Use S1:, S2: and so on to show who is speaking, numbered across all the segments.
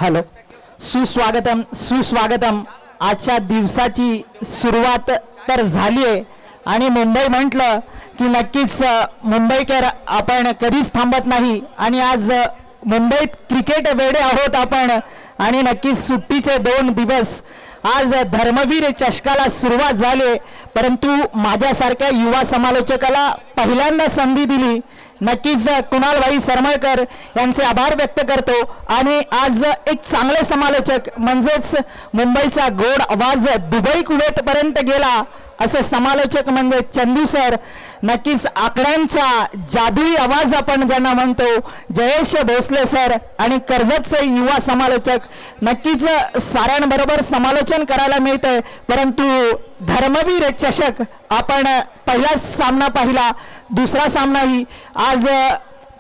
S1: Hello, सुस्वागतम सुस्वागतम. आजच्या दिवसाची सुरुवात तर झाली आहे आणि मुंबई म्हटलं की नक्कीच मुंबईकर आपण कधीच थांबत नाही आणि आज मुंबईत क्रिकेट वेडे आहोत आपण आणि नक्कीच सुट्टीचे 2 दिवस आज धर्मवीर चषकाला सुरुवात झाली. परंतु माझ्यासारख्या युवा समालोचकाला पहिल्यांदा संधी दिली, नक्कीच कुणालभाई सरमळकर यांचे आभार व्यक्त करतो. आणि आज एक चांगले समालोचक म्हणजेच मुंबईचा गोड आवाज दुबई कुवेत पर्यंत गेला असे समालोचक म्हणजे चंदू सर. नक्कीच आकड्यांचा जादुई आवाज आपण ज्यांना म्हणतो जयेश भोसले सर आणि कर्जतचे युवा समालोचक. नक्कीच साऱ्यांबरोबर समालोचन करायला मिळते. परंतु धर्मवीर चषक आपण पहिलाच सामना पाहिला, दुसरा सामनाही आज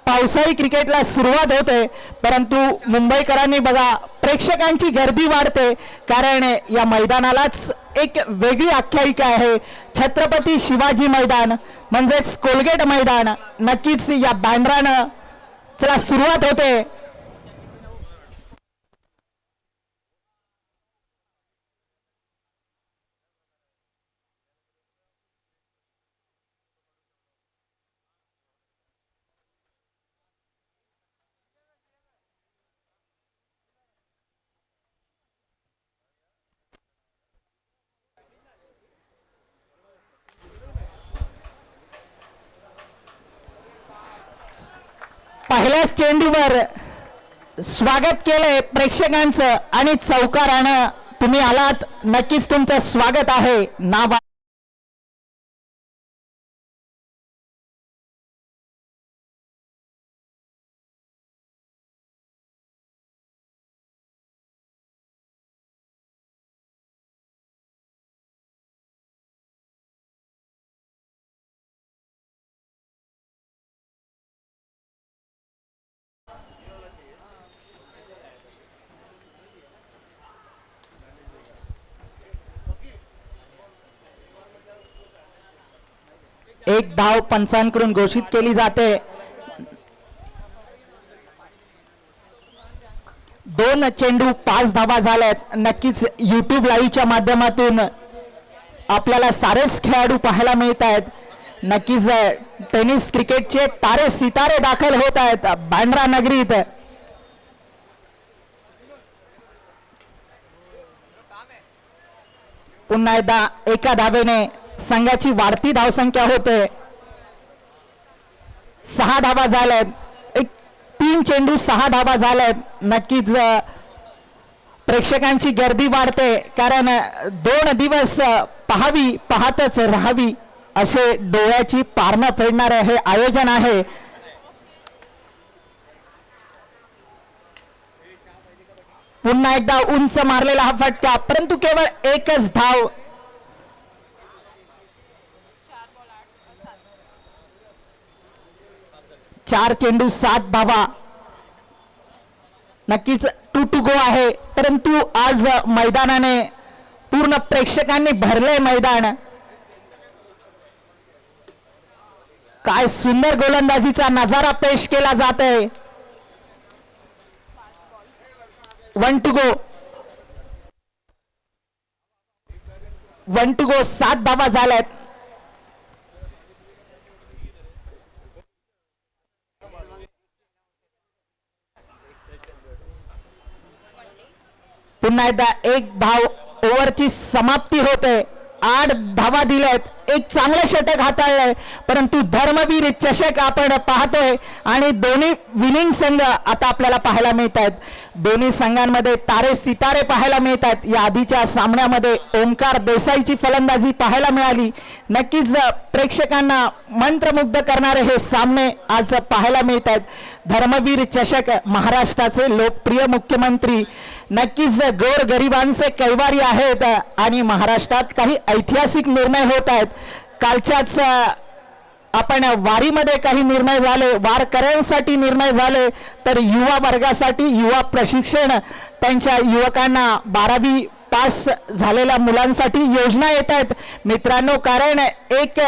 S1: पावसाळी क्रिकेटला सुरुवात होते. परंतु मुंबईकरांनी बघा प्रेक्षकांची गर्दी वाढते, कारण या मैदानालाच एक वेगळी आख्यायिका आहे. छत्रपती शिवाजी मैदान म्हणजेच कोलगेट मैदान. नक्कीच या बँड्रानं चला सुरुवात होते. पहिल्याच चेंडूवर स्वागत केले प्रेक्षकांचं आणि चौकारानं तुम्ही आलात, नक्कीच तुमचं स्वागत आहे. नाबा एक धाव पंचांकडून घोषित केली जाते. 2 चेंडू 5 धावा झाल्यात. नक्कीच यूट्यूब लाईव्हच्या माध्यमातून आपल्याला सारेच खेळाडू पाहायला मिळत आहेत. नक्कीच टेनिस क्रिकेटचे तारे सितारे दाखल होत आहेत बँड्रा नगरीत. पुन्हा एकदा एका धावेने संघाची वाढती धावसंख्या होते. 6 धावा झाल्यात. 3 चेंडू 6 धावा झाल्यात. नक्कीच प्रेक्षकांची गर्दी वाढते, कारण 2 दिवस पाहावी पाहतच राहावी असे डोळ्याची पारणं फेडणारे हे आयोजन आहे. पुन्हा एकदा उंच मारलेला हा फटका, परंतु केवळ एकच धाव. 4 चेंडू 7 धावा. नक्कीच 2 गो आहे, परंतु आज मैदानाने पूर्ण प्रेक्षकांनी भरले मैदान. काय सुंदर गोलंदाजीचा नजारा पेश केला जात आहे. 1 गो 1 गो 7 धावा झाल्यात. पुन्हा एकदा 1 धाव ओव्हरची समाप्ती होते. 8 धावा दिल्यात. एक चांगलं षटक हाताळलंय, परंतु धर्मवीर चषक आपण पाहतोय आणि दोन्ही विनिंग संघ आता आपल्याला पाहायला मिळत आहेत. दोन्ही संघांमध्ये तारे सितारे पाहायला मिळतात. या आधीच्या सामन्यामध्ये ओंकार देसाईची फलंदाजी पाहायला मिळाली. नक्कीच प्रेक्षकांना मंत्रमुग्ध करणारे हे सामने आज पाहायला मिळत आहेत. धर्मवीर चषक महाराष्ट्राचे लोकप्रिय मुख्यमंत्री नक्कीच गोरगरिबांचे कैवारी आहेत आणि महाराष्ट्रात काही ऐतिहासिक निर्णय होत आहेत. कालच्याच आपण वारीमध्ये काही निर्णय झाले, वारकऱ्यांसाठी निर्णय झाले, तर युवा वर्गासाठी युवा प्रशिक्षण त्यांच्या युवकांना 12वी पास झालेल्या मुलांसाठी योजना येत आहेत मित्रांनो, कारण एक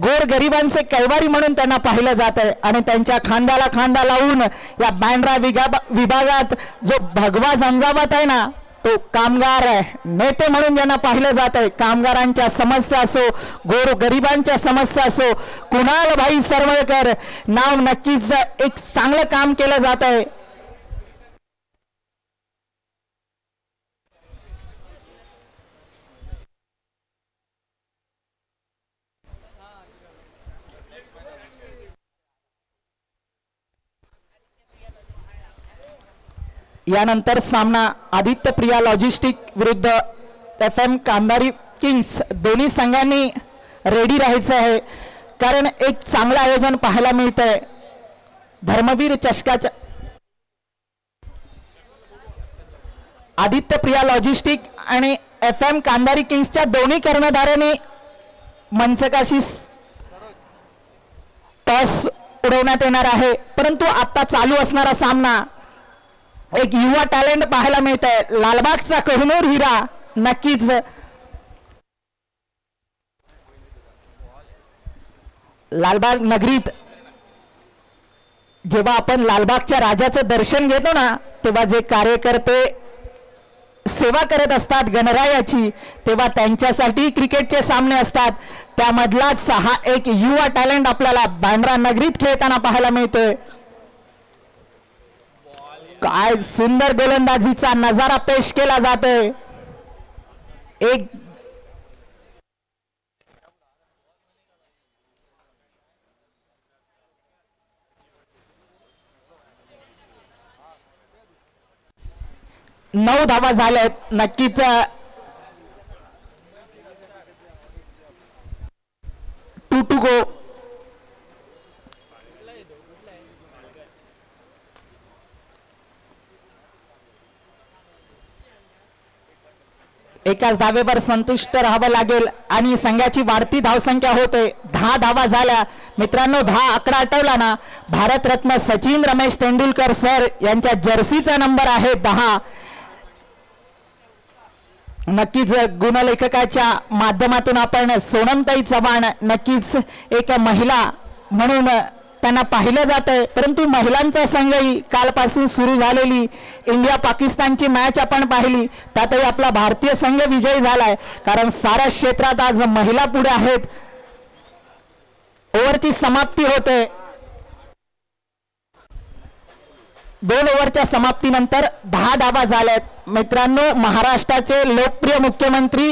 S1: गोरगरिबांचे कैवारी म्हणून त्यांना पाहिलं जात आहे आणि त्यांच्या खांद्याला खांदा लावून या बँड्रा विभागात जो भगवा झंझावात आहे ना, तो कामगार नेते म्हणून ज्यांना पाहिलं जात आहे. कामगारांच्या समस्या असो, गोरगरिबांच्या समस्या असो, कुणालभाई सरवळकर नाव नक्कीच एक चांगलं काम केलं जात आहे. यानंतर सामना आदित्य प्रिया लॉजिस्टिक विरुद्ध FM कांधारी किंग्स. दोन्ही संघांनी रेडी राहायचं आहे, कारण एक चांगलं आयोजन पाहायला मिळतंय. धर्मवीर चषकाच्या आदित्य प्रिया लॉजिस्टिक आणि FM कांधारी किंग्सच्या दोन्ही कर्णधारांनी मंचकाशी टॉस उडवण्यात येणार आहे. परंतु आता चालू असणारा सामना एक युवा टॅलेंट पाहायला मिळत आहे. लालबागचा कोहिनूर हिरा नक्कीच लालबाग नगरीत जेव्हा आपण लालबागच्या राजाचं दर्शन घेतो ना, तेव्हा जे कार्यकर्ते सेवा करत असतात गणरायाची, तेव्हा त्यांच्यासाठी क्रिकेटचे सामने असतात. त्यामधलाच हा एक युवा टॅलेंट आपल्याला बँड्रा नगरीत खेळताना पाहायला मिळतोय. काय सुंदर गोलंदाजीचा नजारा पेश केला जातोय. एक नऊ धावा झाल्यात. नक्कीच टू गो. एकाच धावेवर संतुष्ट राहावं लागेल आणि संघाची वाढती धावसंख्या होते. 10 धावा झाल्या मित्रांनो. 10 आकडा आठवला ना, भारतरत्न सचिन रमेश तेंडुलकर सर यांच्या जर्सीचा नंबर आहे 10. नक्कीच गुणलेखकाच्या माध्यमातून आपण सोनमताई चव्हाण नक्कीच एक महिला म्हणून त्यांना पाहिलं जातंय. परंतु महिलांचा संघही कालपासून सुरू झालेली इंडिया पाकिस्तानची मॅच आपण पाहिली, त्यातही आपला भारतीय संघ विजयी झालाय, कारण साऱ्या क्षेत्रात आज महिला पुढे आहेत. ओव्हरची समाप्ती होते. 2 ओव्हरच्या समाप्तीनंतर 10 धावा झाल्यात. मित्रांनो, महाराष्ट्राचे लोकप्रिय मुख्यमंत्री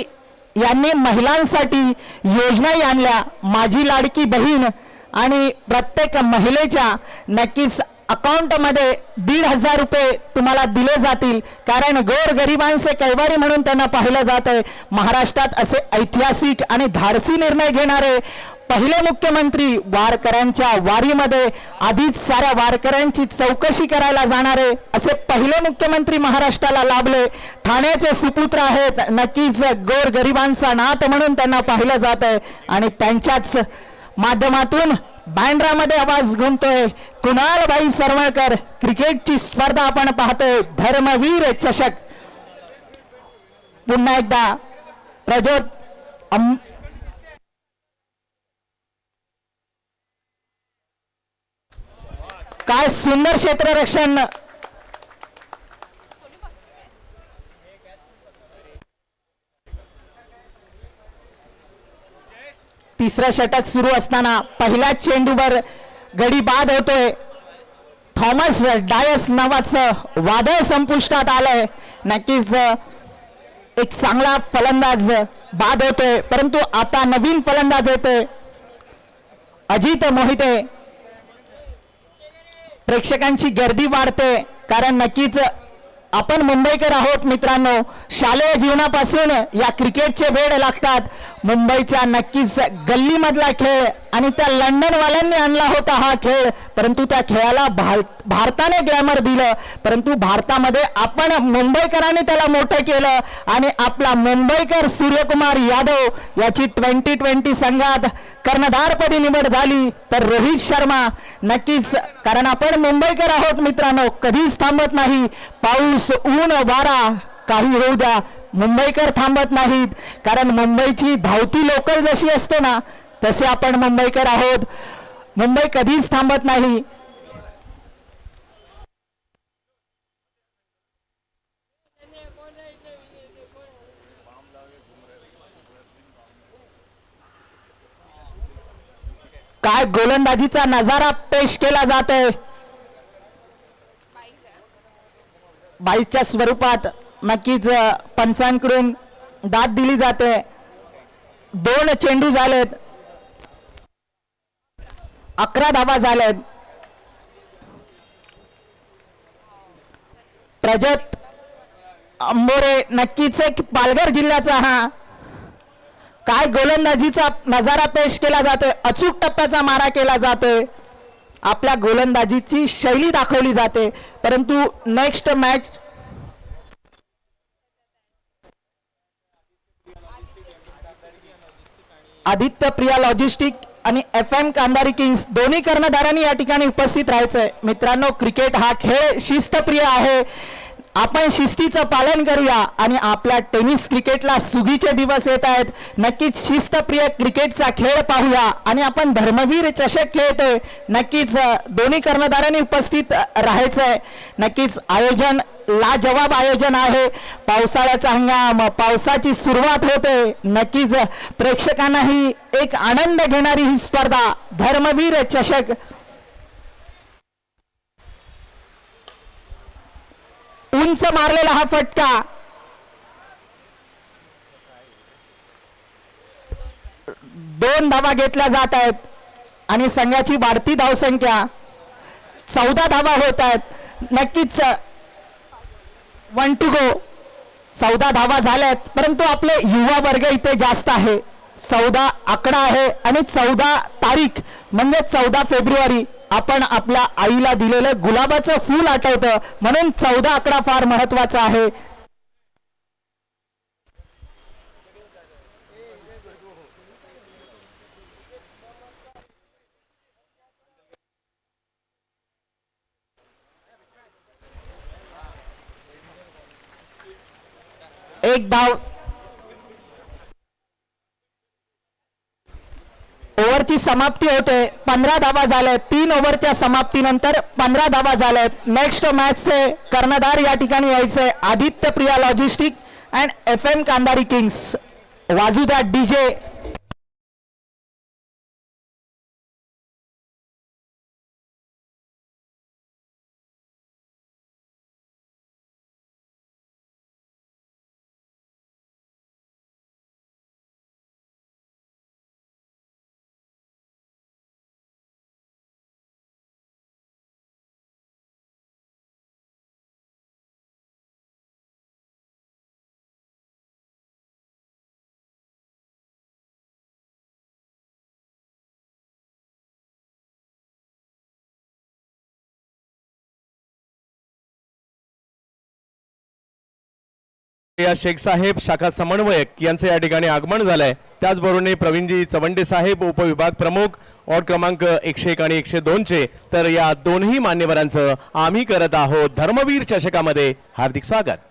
S1: यांनी महिलांसाठी योजनाही आणल्या. माझी लाडकी बहीण, आणि प्रत्येक महिलेच्या नक्कीच अकाउंटमध्ये 1,500 रुपये तुम्हाला दिले जातील, कारण गोरगरिबांचे कैवारी म्हणून त्यांना पाहिलं जात आहे. महाराष्ट्रात असे ऐतिहासिक आणि धाडसी निर्णय घेणारे पहिले मुख्यमंत्री, वारकऱ्यांच्या वारीमध्ये आधीच साऱ्या वारकऱ्यांची चौकशी करायला जाणारे असे पहिले मुख्यमंत्री महाराष्ट्राला लाभले. ठाण्याचे सुपुत्र आहेत. नक्कीच गोरगरिबांचा नाथ म्हणून त्यांना पाहिलं जात आहे आणि त्यांच्याच माध्यमातून बँड्रामध्ये आवाज घुमतोय. कुणालभाई सरवळकर क्रिकेटची स्पर्धा आपण पाहतोय. धर्मवीर चषक पुन्हा एकदा प्रज्योत काय सुंदर क्षेत्ररक्षण. तिसरं षटक सुरू असताना पहिल्या चेंडूवर गडी बाद होतोय. थॉमस डायस नावाचं वादळ संपुष्टात आलंय. नक्कीच एक चांगला फलंदाज बाद होतोय, परंतु आता नवीन फलंदाज येतोय अजित मोहिते. प्रेक्षकांची गर्दी वाढते, कारण नक्कीच आपण मुंबईकर आहोत मित्रांनो. शालेय जीवनापासून या क्रिकेटचे वेड लागतात. मुंबईचा नक्कीच गल्लीमधला खेळ आणि त्या लंडनवाल्यांनी आणला होता हा खेळ, परंतु त्या खेळाला भारताने ग्लॅमर दिलं, परंतु भारतामध्ये आपण मुंबईकरांनी त्याला मोठं केलं आणि आपला मुंबईकर सूर्यकुमार यादव याची 2020 संघात कर्णधारपदी निवड झाली. तर रोहित शर्मा नक्कीच, कारण आपण मुंबईकर आहोत मित्रांनो, कधीच थांबत नाही. पाऊस ऊन वारा काही होऊ द्या, मुंबईकर थांबत नाहीत, कारण मुंबईची धावती लोकल जशी असते ना तसे आपण मुंबईकर आहोत. मुंबई कधीच थांबत नाही. काय गोलंदाजीचा नजारा पेश केला जातोय. 22च्या स्वरूपात नक्कीच पंचांकडून दाद दिली जाते. 2 चेंडू झालेत, 11 धावा झालेत. प्रजत अंबोरे नक्कीच एक पालघर जिल्ह्याचा हा. काय गोलंदाजीचा नजारा पेश केला जातोय. अचूक टप्प्याचा मारा केला जातोय. आपल्या गोलंदाजीची शैली दाखवली जाते. परंतु next match Aditya Priya logistic आणि FM कांदारी किंग्स दोन्ही कर्णधारांनी या ठिकाणी उपस्थित राहायचंय. मित्रांनो, क्रिकेट हा खेळ शिस्तप्रिय आहे. आपण शिस्तीचं पालन करूया आणि आपल्या टेनिस क्रिकेटला सुगीचे दिवस येत आहेत. नक्कीच शिस्तप्रिय क्रिकेटचा खेळ पाहूया आणि आपण धर्मवीर चषक खेळतोय. नक्कीच दोन्ही कर्णधारांनी उपस्थित राहायचंय. नक्कीच आयोजन लाजवाब आयोजन आहे. पावसाळ्याचा हंगाम, पावसाची सुरुवात होते. नक्कीच प्रेक्षकांनाही एक आनंद घेणारी ही स्पर्धा धर्मवीर चषक. उंच मारलेला हा फटका. 2 धावा घेतल्या जात आहेत आणि संघाची वाढती धावसंख्या 14 धावा होत आहेत. नक्कीच 1 to go. 14 धावा झाल्यात, परंतु आपले युवा वर्ग इथे जास्त आहे. 14 आकडा आहे आणि 14 तारीख म्हणजे 14 फेब्रुवारी आपण आपल्या आईला दिलेलं गुलाबाचं फूल आठवतं, म्हणून 14 आकडा फार महत्वाचा आहे. एक धाव. ओव्हरची समाप्ती होते. 15 धावा झाल्यात. 3 ओव्हरच्या समाप्तीनंतर 15 धावा झाल्यात. नेक्स्ट मॅचचे कर्णधार या ठिकाणी यायचे Aditya Priya logistic and FM Kandari kings. वाजूद्या DJ.
S2: या शेख साहेब शाखा समन्वयक यांचे या ठिकाणी आगमन झालंय. त्याचबरोबर प्रवीणजी चवंडे साहेब उपविभाग प्रमुख वॉर्ड क्रमांक 101 आणि 102 चे. तर या दोन्ही मान्यवरांचं आम्ही करत आहोत धर्मवीर चषकामध्ये हार्दिक स्वागत.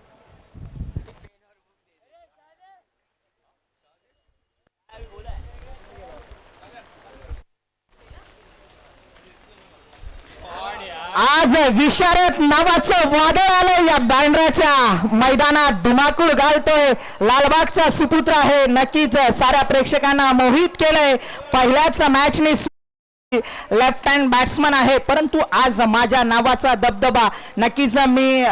S1: आज विशारद नावाचं वादळ आलं या बँड्राच्या मैदानात. धुमाकूळ घालतोय. लालबागचा सुपुत्र आहे. नक्कीच साऱ्या प्रेक्षकांना मोहित केलंय. पहिल्याच मॅचने लेफ्ट हँड बॅट्समन आहे, परंतु आज माझ्या नावाचा दबदबा. नक्कीच मी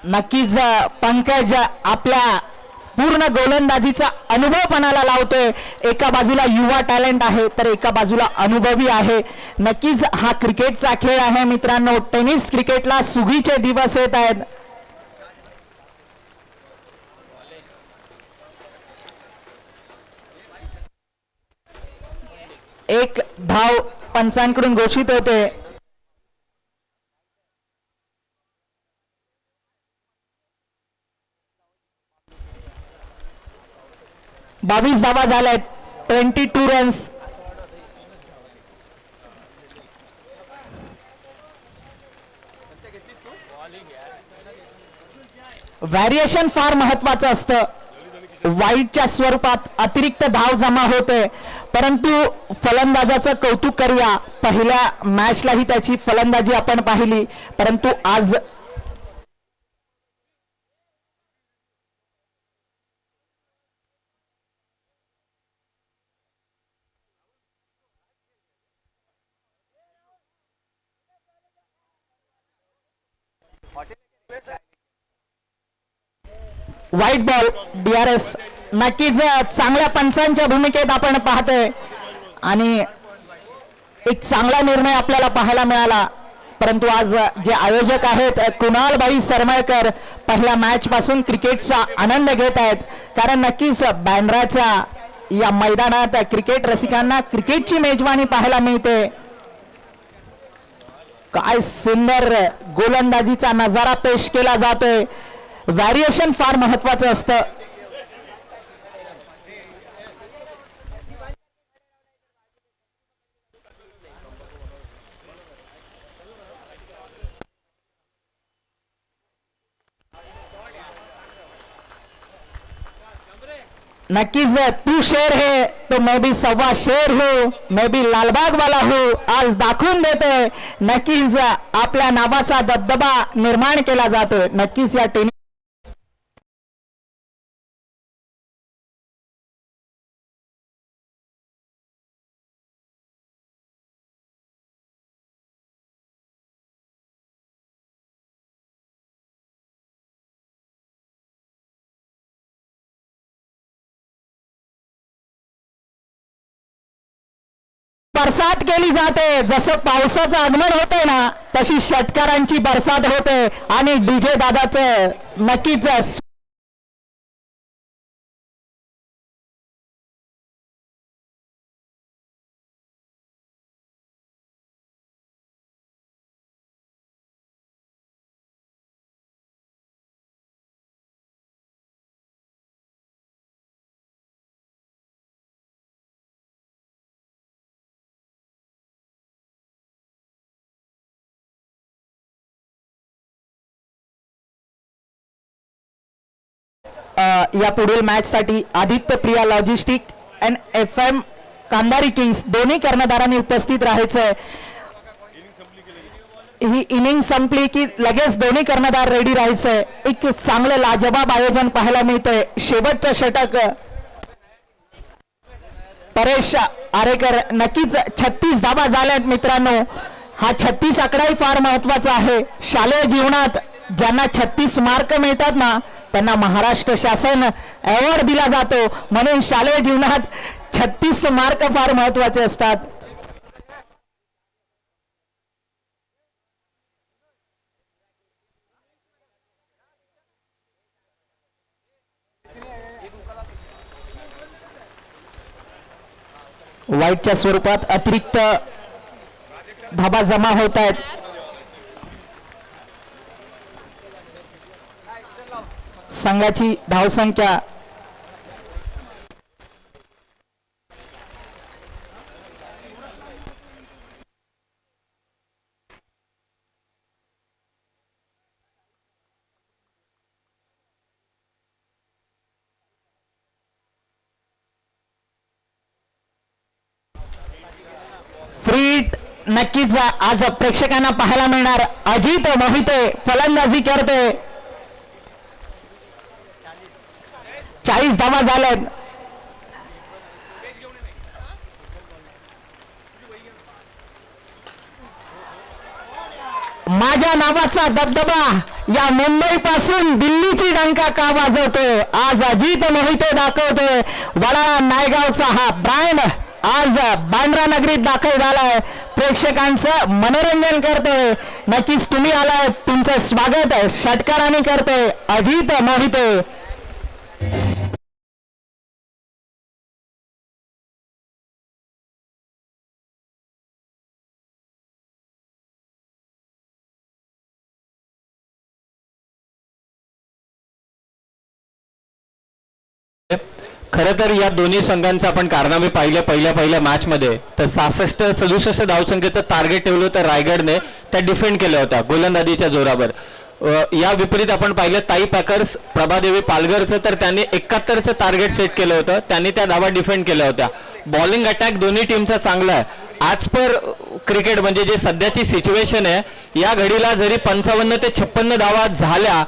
S1: नक्कीच पंकज आपल्या पूर्ण गोलंदाजीचा अनुभव पणाला लावतोय. एका बाजूला युवा टॅलेंट आहे तर एका बाजूला अनुभवी आहे. नक्कीच हा क्रिकेटचा खेळ आहे मित्रांनो. टेनिस क्रिकेटला सुगीचे दिवस येत आहेत. एक धाव पंचांकडून घोषित होते. 22 धावा झाल्यात, 22 रन्स. व्हॅरिएशन फार महत्वाचं असतं. वाईटच्या स्वरूपात अतिरिक्त धाव जमा होते, परंतु फलंदाजाचं कौतुक करूया. पहिल्या मॅचलाही त्याची फलंदाजी आपण पाहिली, परंतु आज व्हाईट बॉल DRS. नक्कीच चांगल्या पंचांच्या भूमिकेत आपण पाहतोय आणि एक चांगला निर्णय आपल्याला पाहायला मिळाला. परंतु आज जे आयोजक आहेत कुणालबाई सरमळकर पहिल्या मॅच पासून क्रिकेटचा आनंद घेत आहेत, कारण नक्कीच बँड्राच्या या मैदानात क्रिकेट रसिकांना क्रिकेटची मेजवानी पाहायला मिळते. काय सुंदर गोलंदाजीचा नजारा पेश केला जातोय. व्हॅरिएशन फार महत्वाचं असतं. नक्कीच तू शेर है तो मैं भी सव्वा शेर हूं, मैं भी लालबाग वाला हूं, आज दाखवून देतोय. नक्कीच आपल्या नावाचा दबदबा निर्माण केला जातोय. नक्कीच या टेनिस बरसात केली जाते. जसं पावसाचं आगमन होते ना, तशी षटकारांची बरसात होते आणि डीजे दादाचं नक्कीच या पुढील मॅच साठी Aditya Priya logistic and FM Kandari kings दोन्ही कर्णधारांनी उपस्थित राहायचंय. ही इनिंग संपली की लगेच दोन्ही कर्णधार रेडी राहायचंय. एक चांगलं लाजवाब आयोजन पाहायला मिळतंय. शेवटचं षटक परेश आरेकर. नक्कीच 36 धावा झाल्यात मित्रांनो. हा 36 आकडाही फार महत्वाचा आहे. शालेय जीवनात ज्यांना 36 मार्क मिळतात ना, त्यांना महाराष्ट्र शासन अवॉर्ड दिला जातो. म्हणून शालेय जीवनात 36 मार्क फार महत्वाचे असतात. वाईटच्या स्वरूपात अतिरिक्त धाबा जमा होत आहेत. संघाची धावसंख्या फ्रीट नक्कीच आज प्रेक्षकांना पाहायला मिळणार. अजित मोहिते फलंदाजी करते. 40 धावा झाल्यात. माझ्या नावाचा दबदबा या मुंबई पासून दिल्लीची डंका का वाजवतोय. आज अजित मोहिते दाखवतोय. वडाळा नायगावचा हा ब्रँड आज बांद्रा नगरीत दाखल झालाय. प्रेक्षकांचं मनोरंजन करतोय. नक्कीच तुम्ही आलाय, तुमचं स्वागत षटकाराने करतोय अजित मोहिते.
S3: खरं तर या दोन्ही संघांचं आपण कारनामे पाहिले पहिल्या मॅचमध्ये तर 66-67 धावसंख्येचं टार्गेट ठेवलं होतं रायगडने, त्या डिफेंड केल्या होत्या गोलंदाजीच्या जोरावर. या विपरीत आपण पाहिलं ताई पॅकर्स प्रभादेवी पालघरचं, तर त्यांनी 71चं टार्गेट सेट केलं होतं, त्यांनी त्या धावा डिफेंड केल्या होत्या. बॉलिंग अटॅक दोन्ही टीमचा चांगला आहे. आज पर क्रिकेट म्हणजे जे सध्याची सिच्युएशन आहे, या घडीला जरी 55 ते 56 धावा झाल्या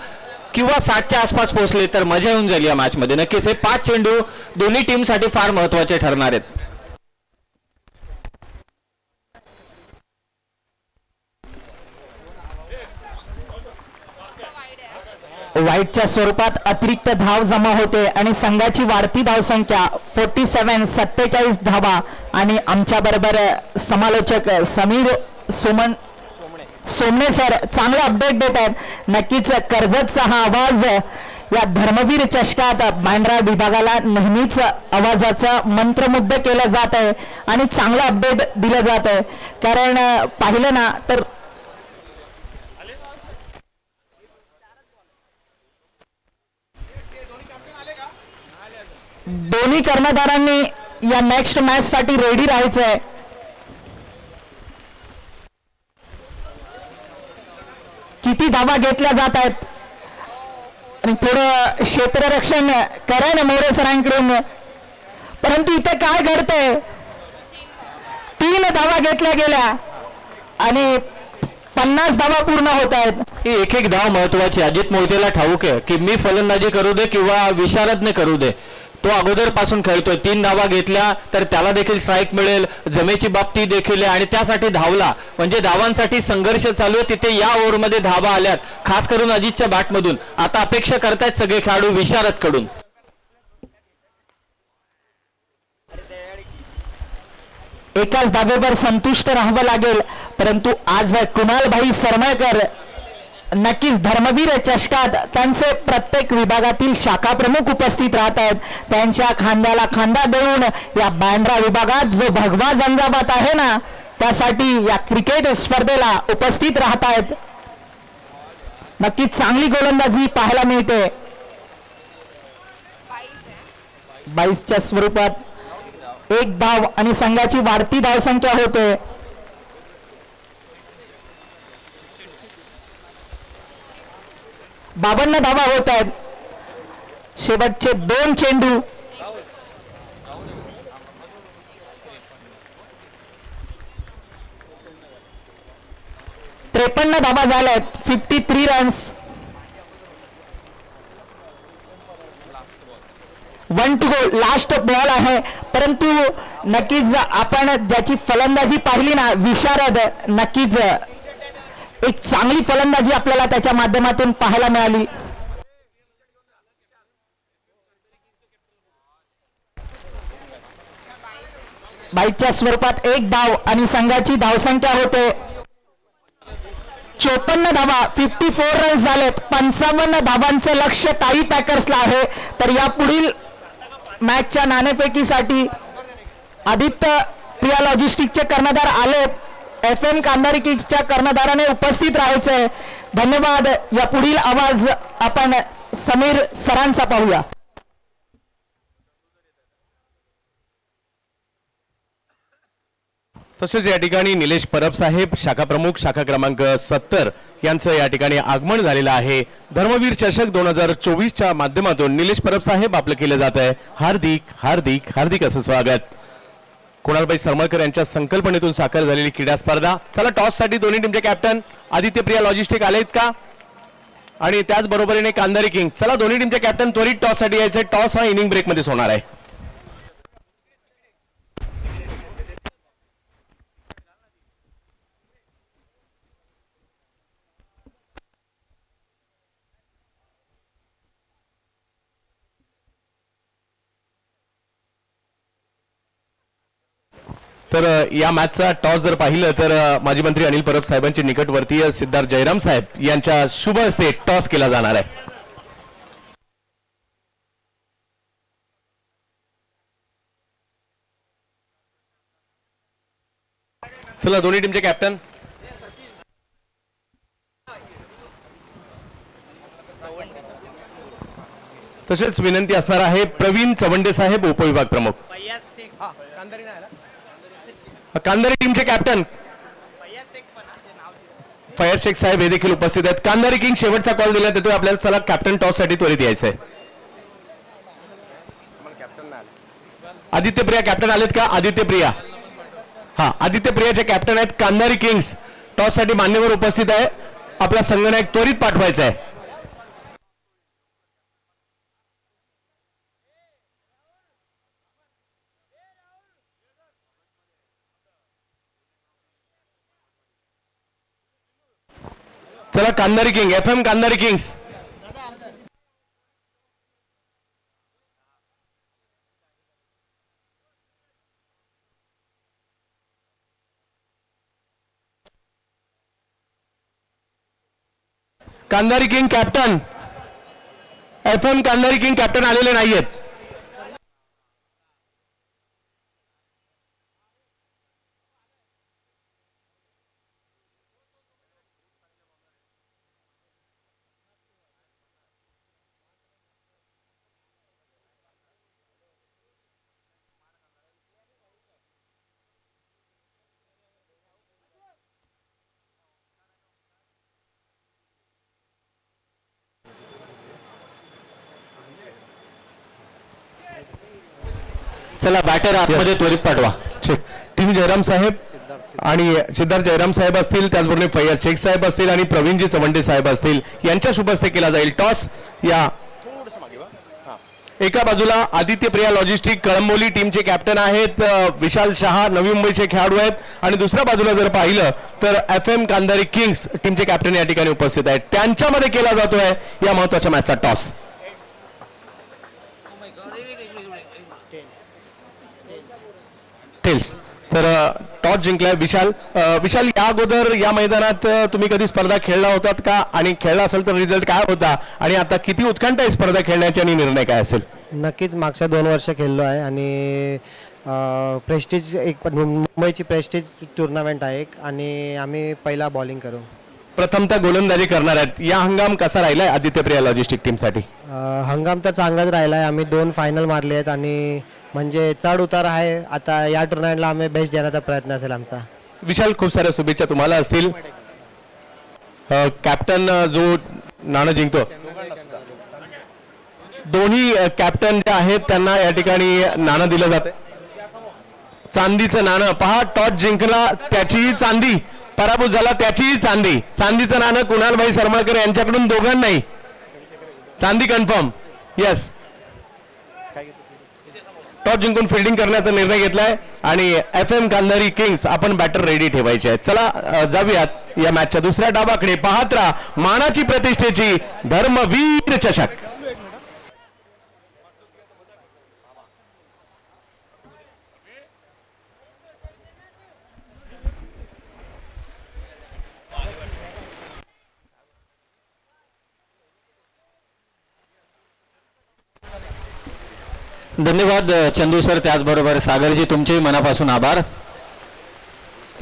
S3: किंवा 60च्या आसपास पोहोचले तर मजा येऊन जाईल या मॅचमध्ये. नक्कीच हे 5 चेंडू दोन्ही टीमसाठी फार महत्त्वाचे ठरणार आहेत.
S1: वाईटच्या स्वरूपात अतिरिक्त धाव जमा होते आणि संघाची वाढती धावसंख्या 47 धावा. आणि आमच्या बरोबर समालोचक समीर सोमणे सर चांगला अपडेट देत आहेत. नक्कीच कर्जतचा हा आवाज या धर्मवीर चषकात बँड्रा विभागाला नेहमीच आवाजाचा मंत्रमुग्ध केलं जात आहे आणि चांगला अपडेट दिलं जात आहे. कारण पाहिलं ना तर दोन्ही कर्णधारांनी या नेक्स्ट मॅच साठी रेडी राहायचंय. किती धावा घेतल्या जात आहेत आणि थोडं क्षेत्ररक्षण करा मोरे सरांकडून. परंतु इथे काय घडतंय, 3 धावा घेतल्या गेल्या आणि 50 धावा पूर्ण होत आहेत.
S3: ही एक धाव महत्वाची. अजित मोहितेला ठाऊक आहे की मी फलंदाजी करू दे किंवा विशारदने करू दे, तो अगोदरपासून खेळतोय. 3 धावा घेतल्या तर त्याला देखील स्ट्राईक मिळेल, जमेची बाबती देखील आहे आणि त्यासाठी धावला म्हणजे धावांसाठी संघर्ष चालू आहे. तिथे या ओव्हरमध्ये धावा आल्यात, खास करून अजितच्या बॅटमधून. आता अपेक्षा करतायत सगळे खेळाडू विशारद कडून.
S1: एकाच धाब्यावर संतुष्ट राहावं लागेल. परंतु आज कुणालभाई सरमळकर नक्कीच धर्मवीर चषकात त्यांचे प्रत्येक विभागातील शाखा प्रमुख उपस्थित राहत आहेत. त्यांच्या खांद्याला खांदा देऊन या बँड्रा विभागात जो भगवा झंझावात आहे ना, त्यासाठी या क्रिकेट स्पर्धेला उपस्थित राहत आहेत. नक्कीच चांगली गोलंदाजी पाहायला मिळते. 22च्या स्वरूपात 1 धाव आणि संघाची वाढती धावसंख्या होते. बावन्न धावा होत आहेत. शेवटचे 2 चेंडू. त्रेपन्न धावा झाल्यात. 53 runs. 1 to go. Last ball आहे. परंतु नक्कीच आपण ज्याची फलंदाजी पाहिली ना, विशारद, नक्कीच एक चांगली फलंदाजी आपल्याला त्याच्या माध्यमातून पाहायला मिळाली. बाईच्या स्वरूपात 1 धाव आणि संघाची धावसंख्या होते 54 धावा. 54 रन्स झालेत. 55 धावांचं लक्ष्य ताई पॅकर्सला आहे. तर या पुढील मॅचच्या नाणेफेकीसाठी आदित्य प्रिया लॉजिस्टिकचे कर्णधार आलेत. FM कांदारी किंग्सच्या कर्णधाराने उपस्थित राहायचंय. धन्यवाद. या पुढील आवाज आपण समीर सरांचा पाहूया.
S2: तसेच या ठिकाणी निलेश परब साहेब शाखा प्रमुख शाखा क्रमांक 70 यांचं या ठिकाणी आगमन झालेलं आहे. धर्मवीर चषक 2024च्या माध्यमातून निलेश परब साहेब आपलं केलं जात आहे. हार्दिक हार्दिक हार्दिक असं स्वागत. कुणालभाई सरमळकर यांच्या संकल्पनेतून साकार झालेली क्रीडा स्पर्धा. चला टॉस साठी दोन्ही टीमचे कॅप्टन आदित्य प्रिया लॉजिस्टिक आलेत का, आणि त्याचबरोबरीने कांदारी किंग. चला दोन्ही टीमचे कॅप्टन त्वरित टॉस साठी यायचे. टॉस हा इनिंग ब्रेक मध्ये होणार आहे. तर या मॅचचा टॉस जर पाहिलं तर माजी मंत्री अनिल परब साहेबांचे निकटवर्तीय सिद्धार्थ जयराम साहेब यांच्या शुभ हस्ते टॉस केला जाणार आहे. चला दोन्ही टीमचे कॅप्टन. तसेच विनंती असणार आहे प्रवीण चवंडे साहेब उपविभाग प्रमुख. कांधारी टीमचे कॅप्टन फयाज शेख साहेब हे देखील उपस्थित आहेत. कांधारी किंग शेवटचा कॉल दिला देतोय आपल्याला. चला कॅप्टन टॉस साठी त्वरित यायचंय. आदित्य प्रिया कॅप्टन आलेत का? आदित्य प्रिया, हा आदित्य प्रियाचे कॅप्टन आहेत. कांधारी किंग्स टॉस साठी मान्यवर उपस्थित आहे. आपला संगणक त्वरित पाठवायचा आहे. चला Kandhari king FM Kandhari kings. Kandhari king captain FM Kandhari king captain आलेले नाहीयेत.
S3: चला बॅटर आतमध्ये त्वरित पाठवा.
S2: टीम जयराम साहेब आणि सिद्धार्थ जयराम साहेब असतील, त्याचबरोबर फैयाज शेख साहेब असतील आणि प्रवीणजी चवंडे साहेब असतील यांच्या शुभ हस्ते केला जाईल टॉस. या एका बाजूला आदित्य प्रिया लॉजिस्टिक कळंबोली टीमचे कॅप्टन आहेत विशाल शहा, नवी मुंबईचे खेळाडू आहेत. आणि दुसऱ्या बाजूला जर पाहिलं तर FM कांधारी किंग्स टीमचे कॅप्टन या ठिकाणी उपस्थित आहेत. त्यांच्यामध्ये केला जातोय या महत्वाच्या मॅचचा टॉस. टेल्स तर टॉस जिंकलाय विशाल. विशाल, या अगोदर या मैदानात तुम्ही कधी स्पर्धा खेळला होतात का? आणि खेळला असेल तर रिझल्ट काय होता? आणि आता किती उत्कंठ आहे स्पर्धा खेळण्याची आणि निर्णय काय असेल?
S4: नक्कीच मागच्या 2 वर्ष खेळलो आहे आणि प्रेस्टीज एक मुंबईची प्रेस्टीज टुर्नामेंट आहे एक, आणि आम्ही पहिला बॉलिंग करू.
S2: प्रथमतः गोलंदाजी करणार आहेत. या हंगाम कसा राहिलाय आदित्य प्रिया लॉजिस्टिक टीमसाठी?
S4: हंगाम तर चांगलाच राहिला आहे. आम्ही 2 फायनल मारले आहेत आणि म्हणजे चढ उतार आहे. आता या टुर्नामेंटला आम्ही बेस्ट देण्याचा प्रयत्न असेल आमचा.
S2: विशाल, खूप साऱ्या शुभेच्छा तुम्हाला असतील. कॅप्टन जो नाणं जिंकतो, दोन्ही कॅप्टन जे आहेत त्यांना या ठिकाणी नाणं दिलं जातं. चांदीचं नाणं पहा. टॉस जिंकला त्याचीही चांदी, पराभूत झाला त्याचीही चांदी. चांदीचं नाणं कुणालभाई सरमाळकर यांच्याकडून दोघांनाही चांदी कन्फर्म. येस, टॉस जिंकून फिल्डिंग करण्याचा निर्णय घेतलाय आणि FM कांधारी किंग्स आपण बॅटर रेडी ठेवायचे आहेत. चला जाऊयात या मॅचच्या दुसऱ्या डावाकडे. पाहत राहा मानाची प्रतिष्ठेची धर्मवीर चषक.
S3: धन्यवाद चंदू सर, त्याचबरोबर सागरजी तुमचेही मनापासून आभार.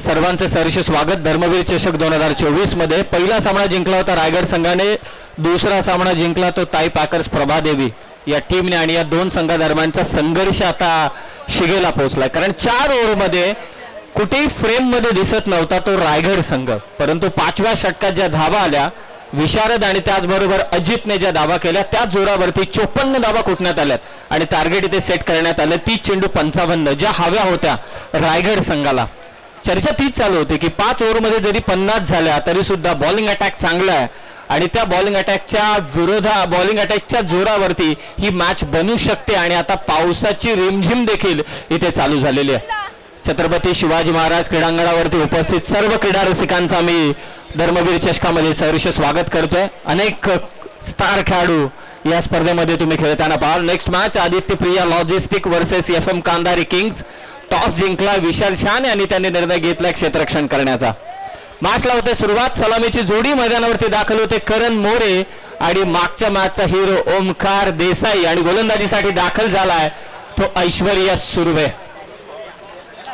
S3: सर्वांचे सहर्ष स्वागत. धर्मवीर चषक 2024 मध्ये पहिला सामना जिंकला होता रायगड संघाने, दुसरा सामना जिंकला तो ताई पॅकर्स प्रभादेवी या टीमने. आणि या 2 संघादरम्यानचा संघर्ष आता शिगेला पोहोचलाय, कारण 4 ओव्हरमध्ये कुठेही फ्रेममध्ये दिसत नव्हता तो रायगड संघ. परंतु 5व्या षटकात ज्या धावा आल्या, विशारद आणि त्याचबरोबर अजितने ज्या धावा केल्या त्या जोरावरती 54 धावा कुटण्यात आल्यात आणि टार्गेट इथे सेट करण्यात आलं 30 चेंडू 55 ज्या हव्या होत्या रायगड संघाला. चर्चा तीच चालू होती की 5 ओव्हरमध्ये जरी 50 झाल्या तरी सुद्धा बॉलिंग अटॅक चांगला आहे आणि त्या बॉलिंग अटॅकच्या जोरावरती ही मॅच बनू शकते. आणि आता पावसाची रिमझिम देखील इथे चालू झालेली आहे. छत्रपती शिवाजी महाराज क्रीडांगणावरती उपस्थित सर्व क्रीडा रसिकांचा मी धर्मवीर चषकामध्ये सहर्ष स्वागत करतोय. अनेक स्टार खेळाडू या स्पर्धेमध्ये तुम्ही खेळताना पाहाल. Next match Aditya Priya logistic versus FM Kandhari kings. Toss जिंकला विशाल शान यांनी त्यांनी निर्णय घेतला क्षेत्ररक्षण करण्याचा. मॅचला होते सुरुवात. सलामीची जोडी मैदानावरती दाखल होते करण मोरे आणि मागच्या मॅचचा हिरो ओमकार देसाई. आणि गोलंदाजीसाठी दाखल झालाय तो ऐश्वर्या सुर्वे.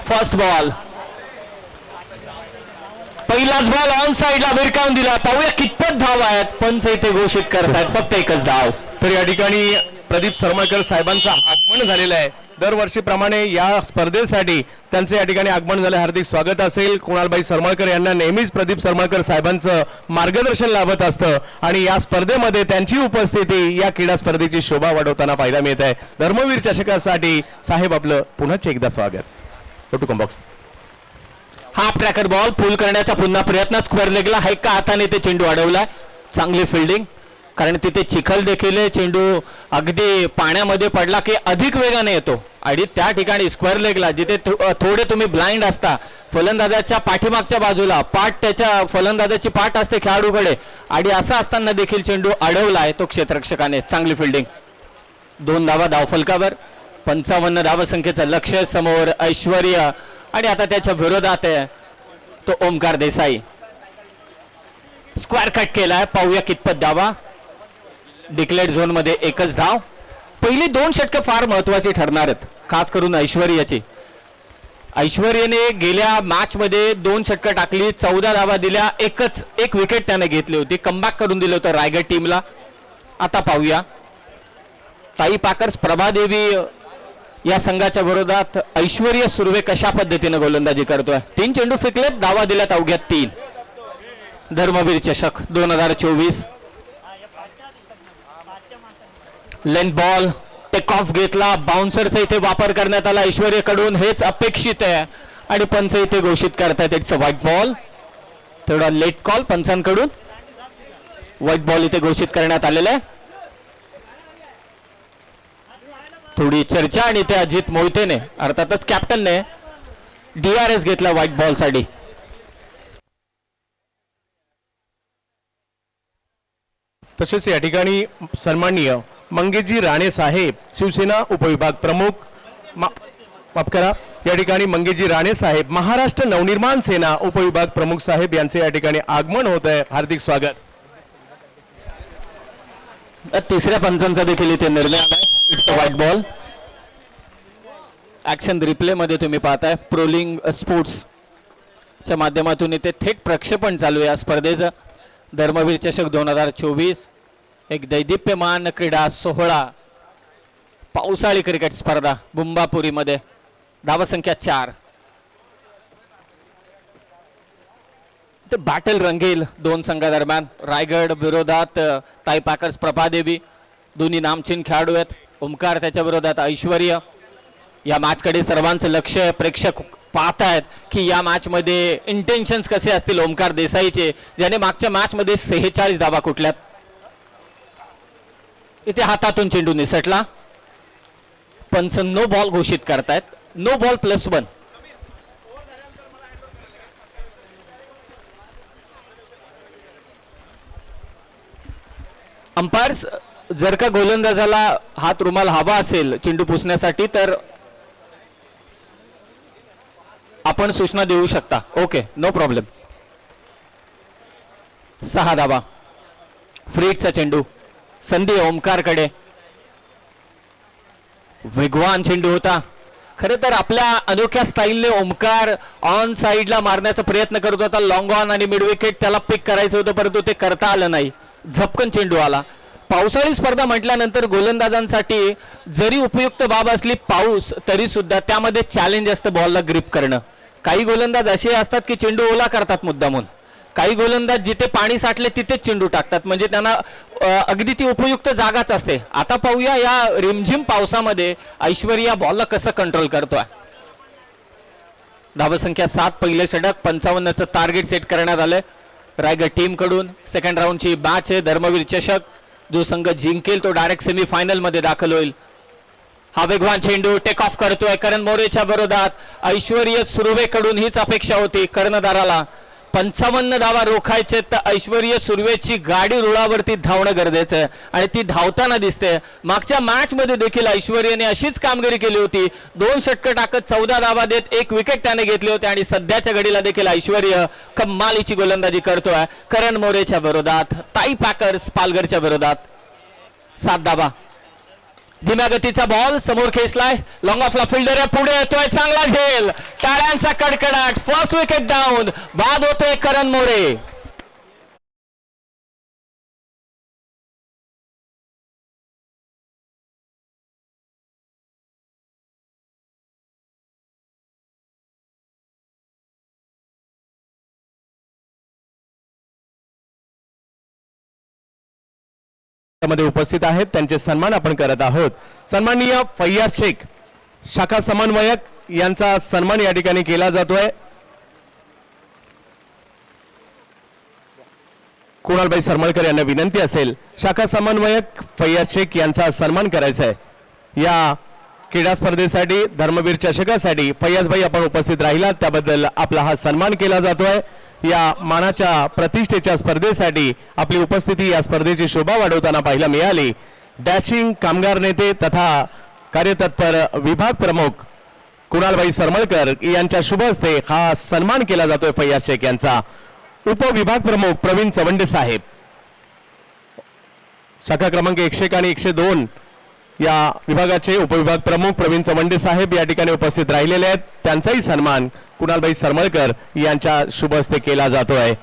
S3: फर्स्ट बॉल, पहिलाच बॉल ऑन साइडला भिरकावून दिला. पाहूया कितपत धाव आहेत. पंच इथे घोषित करतायत फक्त एकच धाव.
S2: तर या ठिकाणी प्रदीप सरमळकर साहेबांचं आगमन झालेलं आहे. दरवर्षीप्रमाणे या स्पर्धेसाठी त्यांचे या ठिकाणी आगमन झाले. हार्दिक स्वागत असेल. कुणालबाई सरमळकर यांना नेहमीच प्रदीप सरमळकर साहेबांचं मार्गदर्शन लाभत असतं आणि या स्पर्धेमध्ये त्यांची उपस्थिती या क्रीडा स्पर्धेची शोभा वाढवताना पाहायला मिळत आहे. धर्मवीर चषकासाठी साहेब आपलं पुन्हा एकदा स्वागत. फोटो कॉम्बॉक्स
S3: हाफ ट्रॅकर बॉल पुल करण्याचा पुन्हा प्रयत्न. स्क्वेअर लेगला एका हाताने ते चेंडू अडवलाय. चांगली फिल्डिंग, कारण तिथे चिखल देखील आहे. चेंडू अगदी पाण्यामध्ये पडला की अधिक वेगाने येतो आणि त्या ठिकाणी स्क्वेअर लेगला जिथे थोडे तुम्ही ब्लाइंड असता, फलंदाजाच्या पाठीमागच्या बाजूला पाठ, त्याच्या फलंदाजाची पाठ असते खेळाडूकडे आणि असं असताना देखील चेंडू अडवलाय तो क्षेत्ररक्षकाने. चांगली फिल्डिंग. 2 धावा धावफलकावर. 55 धावसंख्येचं लक्ष्य समोर. ऐश्वर्य आणि आता त्याच्या विरोधात आहे तो ओमकार देसाई. स्क्वेअर कट केलाय. पाहूया कितपत धावा. डिक्लेअर्ड झोन मध्ये एकच धाव. पहिली 2 षटकं फार महत्वाची ठरणार आहेत, खास करून ऐश्वर्याची. ऐश्वर्याने गेल्या मॅच मध्ये 2 षटकं टाकली, 14 धावा दिल्या, एक विकेट त्याने घेतली होती. कमबॅक करून दिलं होतं रायगड टीमला. आता पाहूया ताई पाकर्स प्रभादेवी या संघाच्या विरोधात ऐश्वर्य सुर्वे कशा पद्धतीने गोलंदाजी करतोय. 3 चेंडू फेकलेत, धावा दिल्यात अवघ्या 3. धर्मवीर चषक 2024. लेंथ बॉल टेक ऑफ घेतला. बाउन्सरचा इथे वापर करण्यात आला ऐश्वर्यकडून, हेच अपेक्षित आहे आणि पंच इथे घोषित करतात इट्स अ व्हाईट बॉल. थोडा लेट कॉल पंचांकडून. व्हाईट बॉल इथे घोषित करण्यात आलेला आहे. थोडी चर्चा आणि ते अजित मोहितेने, अर्थातच कॅप्टनने DRS घेतला व्हाईट बॉल साठी.
S2: तसेच या ठिकाणी सन्माननीय मंगेशजी राणे साहेब शिवसेना उपविभाग प्रमुख, माफ करा, या ठिकाणी मंगेशजी राणे साहेब महाराष्ट्र नवनिर्माण सेना उपविभाग प्रमुख साहेब यांचे या ठिकाणी आगमन होत आहे. हार्दिक स्वागत.
S3: तिसऱ्या पंचांचा देखील इथे निर्णय आलाय. It's a white ball. Action replay मध्ये तुम्ही पाहताय प्रोलिंग स्पोर्ट्स च्या माध्यमातून इथे थेट प्रक्षेपण चालू आहे या स्पर्धेचं. धर्मवीर चषक 2024 एक दैदिप्यमान क्रीडा सोहळा, पावसाळी क्रिकेट स्पर्धा बुंबापुरीमध्ये. धावसंख्या 4. ते बॅटल रंगेल 2 संघादरम्यान. रायगड विरोधात ताई पाकर्स प्रभादेवी, दोन्ही नामचीन खेळाडू आहेत. ओमकार त्याच्या विरोधात ऐश्वर्य. या मॅचकडे सर्वांचं लक्ष, प्रेक्षक पाहतायत की या मॅच मध्ये इंटेन्शन्स कसे असतील ओमकार देसाईचे, ज्याने मागच्या मॅच मध्ये 46 धावा कुठल्यात. इथे हातातून चेंडू निसटला. पंच नो बॉल घोषित करतायत. No ball +1. अंपायर्स जर का गोलंदाजाला हात रुमाल हवा असेल चेंडू पुसण्यासाठी तर आपण सूचना देऊ शकता. Okay, no problem. 6 धावा. फ्रीटचा चेंडू. संधी ओमकारकडे. वेगवान चेंडू होता. खरे तर आपल्या अनोख्या स्टाईलने ओमकार ऑन साइडला मारण्याचा प्रयत्न करत होता. लॉंग ऑन आणि मिड विकेट त्याला पिक करायचं होतं, परंतु ते करता आलं नाही. झपकन चेंडू आला. पावसाळी स्पर्धा म्हटल्यानंतर गोलंदाजांसाठी जरी उपयुक्त बाब असली पाऊस, तरी सुद्धा त्यामध्ये चॅलेंज असतं बॉलला ग्रिप करणं. काही गोलंदाज असे असतात की चेंडू ओला करतात मुद्दामून. काही गोलंदाज जिथे पाणी साठले तिथेच चेंडू टाकतात, म्हणजे त्यांना अगदी ती उपयुक्त जागाच असते. आता पाहूया या रिमझिम पावसामध्ये ऐश्वर्या बॉलला कसं कंट्रोल करतोय. धावसंख्या 7. पहिले षटक 55चं टार्गेट सेट करण्यात आलंय रायगड टीम कडून. सेकंड राऊंडची मॅच आहे. धर्मवीर चषक. जो संघ जिंकेल तो डायरेक्ट सेमीफायनल मध्ये दाखल होईल. हा वेगवान चेंडू टेक ऑफ करतोय करण मोरेच्या विरोधात. ऐश्वर्य सुर्वेकडून हीच अपेक्षा होती कर्णधाराला. 55 धावा रोखायचे तर ऐश्वर्य सुर्वेची गाडी रुळावरती धावणं गरजेचं आहे आणि ती धावताना दिसते. मागच्या मॅच मध्ये देखील ऐश्वर्याने अशीच कामगिरी केली होती. 2 षटकं टाकत 14 धावा देत 1 विकेट त्याने घेतली होती आणि सध्याच्या घडीला देखील ऐश्वर्य कमालीची गोलंदाजी करतोय करण मोरेच्या विरोधात. ताई पाकर्स पालघरच्या विरोधात. 7 धावा. धीम्या गतीचा बॉल समोर खेचलाय. लॉंग ऑफला फिल्डर आहे, पुढे येतोय, चांगला झेल, टाळ्यांचा कडकडाट. First wicket down. बाद होतोय करण मोरे.
S2: मध्ये उपस्थित आहेत, त्यांचे सन्मान आपण करत आहोत. सन्माननीय फैयाज शेख शाखा समन्वयक यांचा सन्मान या ठिकाणी केला जातोय. कुणालभाई सरमळकर यांना विनंती असेल शाखा समन्वयक फैयाज शेख यांचा सन्मान करायचा आहे. या क्रीडा स्पर्धेसाठी धर्मवीर चषकासाठी फैयाजभाई आपण उपस्थित राहिलात त्याबद्दल आपला हा सन्मान केला जातोय. या मानाच्या प्रतिष्ठेच्या स्पर्धेसाठी आपली उपस्थिती या स्पर्धेची शोभा वाढवताना पाहायला मिळाली. डॅशिंग कामगार नेते तथा कार्यतत्पर विभाग प्रमुख कुणालभाई सरमळकर यांच्या शुभ हस्ते हा सन्मान केला जातोय फैयाज शेख यांचा. उपविभाग प्रमुख प्रवीण चवंडे साहेब शाखा क्रमांक 101 आणि 102 या विभागाचे उपविभाग प्रमुख प्रवीण चवंडे साहेब या ठिकाणी उपस्थित राहिलेले आहेत. त्यांचाही सन्मान कुणालभाई सरमळकर यांच्या शुभ हस्ते केला जातोय.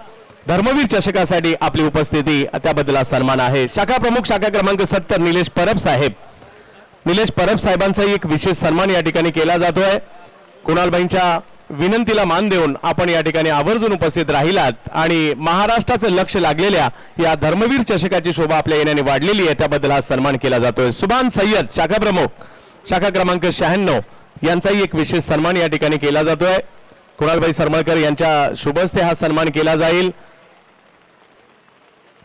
S2: धर्मवीर चषकासाठी आपली उपस्थिती त्याबद्दल हा सन्मान आहे. शाखा प्रमुख शाखा क्रमांक 70 निलेश परब साहेब. निलेश परब साहेबांचाही एक विशेष सन्मान या ठिकाणी केला जातोय. कुणालभाईंच्या विनंतीला मान देऊन आपण या ठिकाणी आवर्जून उपस्थित राहिलात आणि महाराष्ट्राचं लक्ष लागलेल्या या धर्मवीर चषकाची शोभा आपल्या येण्याने वाढलेली आहे त्याबद्दल हा सन्मान केला जातोय. सुभान सय्यद शाखा प्रमुख शाखा क्रमांक 96 यांचाही एक विशेष सन्मान या ठिकाणी केला जातोय. कुणालभाई सरमळकर यांच्या शुभ हस्ते हा सन्मान केला जाईल.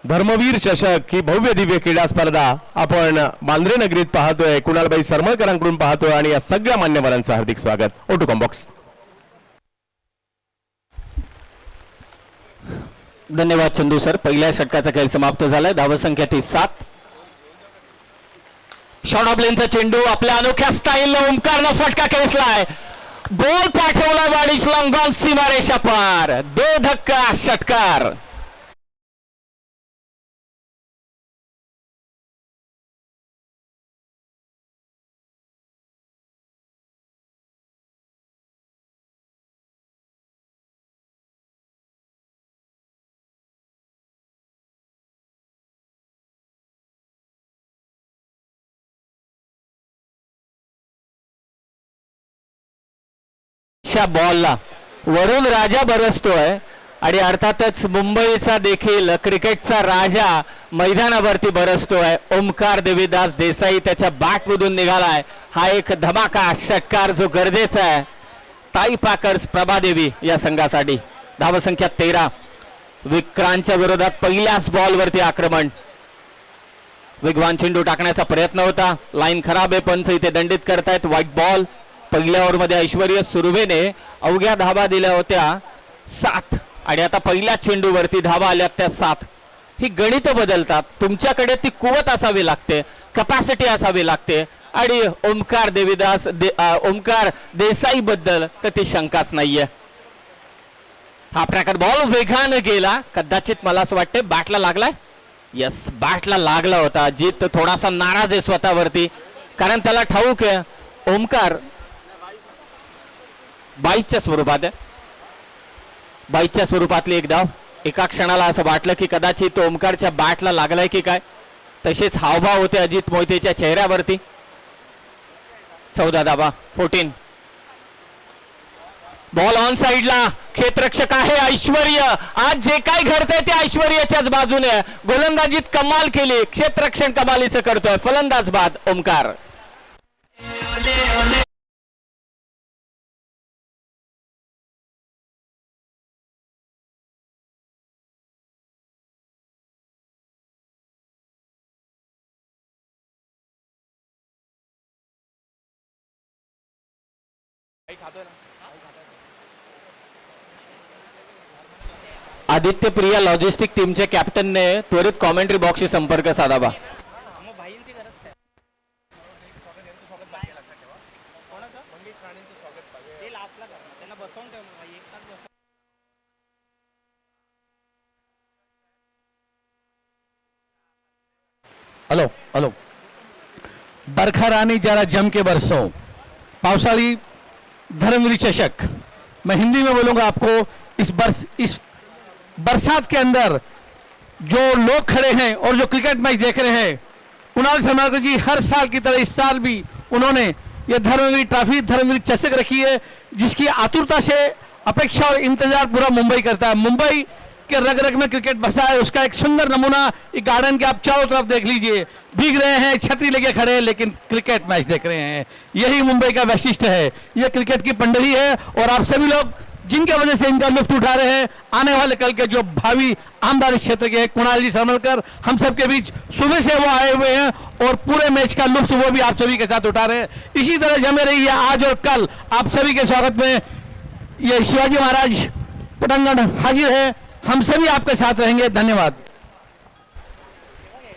S2: धर्मवीर चषक ही भव्य दिव्य क्रीडा स्पर्धा आपण मांद्रे नगरीत पाहतोय. कुणालभाई सरमळकरांकडून पाहतोय आणि या सगळ्या मान्यवरांचं हार्दिक स्वागत. ओटू कॉम्बॉक्स.
S3: धन्यवाद चंदू सर. पहिल्या षटकाचा खेळ समाप्त झालाय. धावसंख्या 7. शॉर्ट ऑफ लेनचा चेंडू आपल्या अनोख्या स्टाईल ओमकारनं फटका खेचलाय. बॉल पाठवला वाडीस लॉंगॉन सीमारेषा पार. दो धक्का षटकार. बॉलला वरुण राजा बरसतोय आणि अर्थातच मुंबईचा देखील क्रिकेटचा राजा मैदानावरती बरसतोय. ओमकार देवीदास देसाई त्याच्या बॅटमधून निघालाय. हा एक धमाका षटकार जो गरजेचा आहे. ताई पाकर्स प्रभादेवी या संघासाठी. धावसंख्या 13. विक्रांतच्या विरोधात पहिल्याच बॉलवरती आक्रमण. वेगवान चेंडू टाकण्याचा प्रयत्न होता. लाईन खराब आहे. पंच इथे दंडित करतायत. White ball. पहिल्या ओव्हरमध्ये ऐश्वर्य सुर्वेने अवघ्या धावा दिल्या होत्या 7 आणि आता पहिल्या चेंडूवरती धावा आल्या त्या 7. ही गणित बदलतात. तुमच्याकडे ती कुवत असावी लागते, कपॅसिटी असावी लागते आणि ओमकार देवीदास ओमकार देसाई बद्दल तर ती शंकाच नाहीये. हा प्रकार बॉल वेगाने गेला. कदाचित मला असं वाटतं बॅटला लागलाय. यस, बॅटला लागला होता. जीत थोडासा नाराज आहे स्वतःवरती कारण त्याला ठाऊक आहे ओमकार बाईच्या स्वरूपात आहे. बाईच्या स्वरूपातली एक धाव. एका क्षणाला असं वाटलं की कदाचित ओमकारच्या बॅटला लागलाय की काय. तसेच हावभाव होते अजित मोहितेच्या चेहऱ्यावरती. 14 धावा. 14. बॉल ऑन साइडला. क्षेत्ररक्षक आहे ऐश्वर्य. आज जे काय घडतंय ते ऐश्वर्याच्याच बाजूने. गोलंदाजीत कमाल केली. क्षेत्ररक्षण कमालीचं करतोय. फलंदाज बाद ओमकार. आदित्य प्रिया लॉजिस्टिक टीमच्या कॅप्टनने त्वरित कॉमेंट्री बॉक्सशी संपर्क साधावा.
S5: Hello hello. बरखा रानी जरा जम के बरसो. पावसाली धर्मवीर चषक. मैं हिंदी में बोलूंगा आपको. इस बरसात के अंदर जो लोग खड़े हैं और जो क्रिकेट मैच देख रहे हैं, कुणाल सरमळकर जी हर साल की तरह इस साल भी उन्होंने ये धर्मवीर ट्रॉफी धर्मवीर चषक रखी है जिसकी आतुरता से अपेक्षा और इंतजार पूरा मुंबई करता है. मुंबई के रग रग में क्रिकेट बसा है, उसका एक सुंदर नमूना इस गार्डन के आप चारों तरफ देख लीजिए। भीग रहे हैं, छतरी लेके खड़े हैं, लेकिन क्रिकेट मैच देख रहे हैं। यही मुंबई का वैशिष्ट्य है, यह क्रिकेट की पंडरी है। और आप सभी लोग जिनके वजह से इनका लुत्फ उठा रहे हैं, आने वाले कल के जो भावी आमदार इस क्षेत्र के कुणाल जी सरमलकर हम सबके बीच सुबह से वो आए हुए हैं और पूरे मैच का लुत्फ वो भी आप सभी के साथ उठा रहे हैं। इसी तरह जमे रही है आज और कल। आप सभी के स्वागत में ये शिवाजी महाराज पटांगण हाजिर है। हम सभी आपके साथ रहेंगे। धन्यवाद।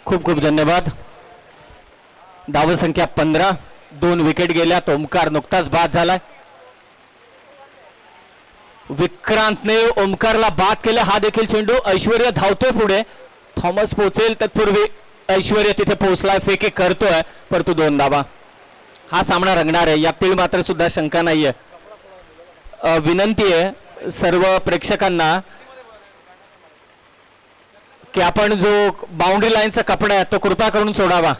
S3: खूप खूप धन्यवाद। धाव संख्या 15, 2 विकेट गेल्यात। ओमकार नुकताच बाद झालाय। विक्रांतने ओमकारला बाद केलं। हा देखील चेंडू ऐश्वर्या धावतोय पुढे, थॉमस पोहोचेल तत्पूर्वी ऐश्वर्या तिथे पोहोचलाय, फेके करतोय, परंतु 2 धावा। हा सामना रंगणार आहे यातील मात्र सुद्धा शंका नाहीये। विनंती आहे सर्व प्रेक्षकांना की आपण जो बाउंड्री लाईनचा कपडा आहे तो कृपा करून सोडावा।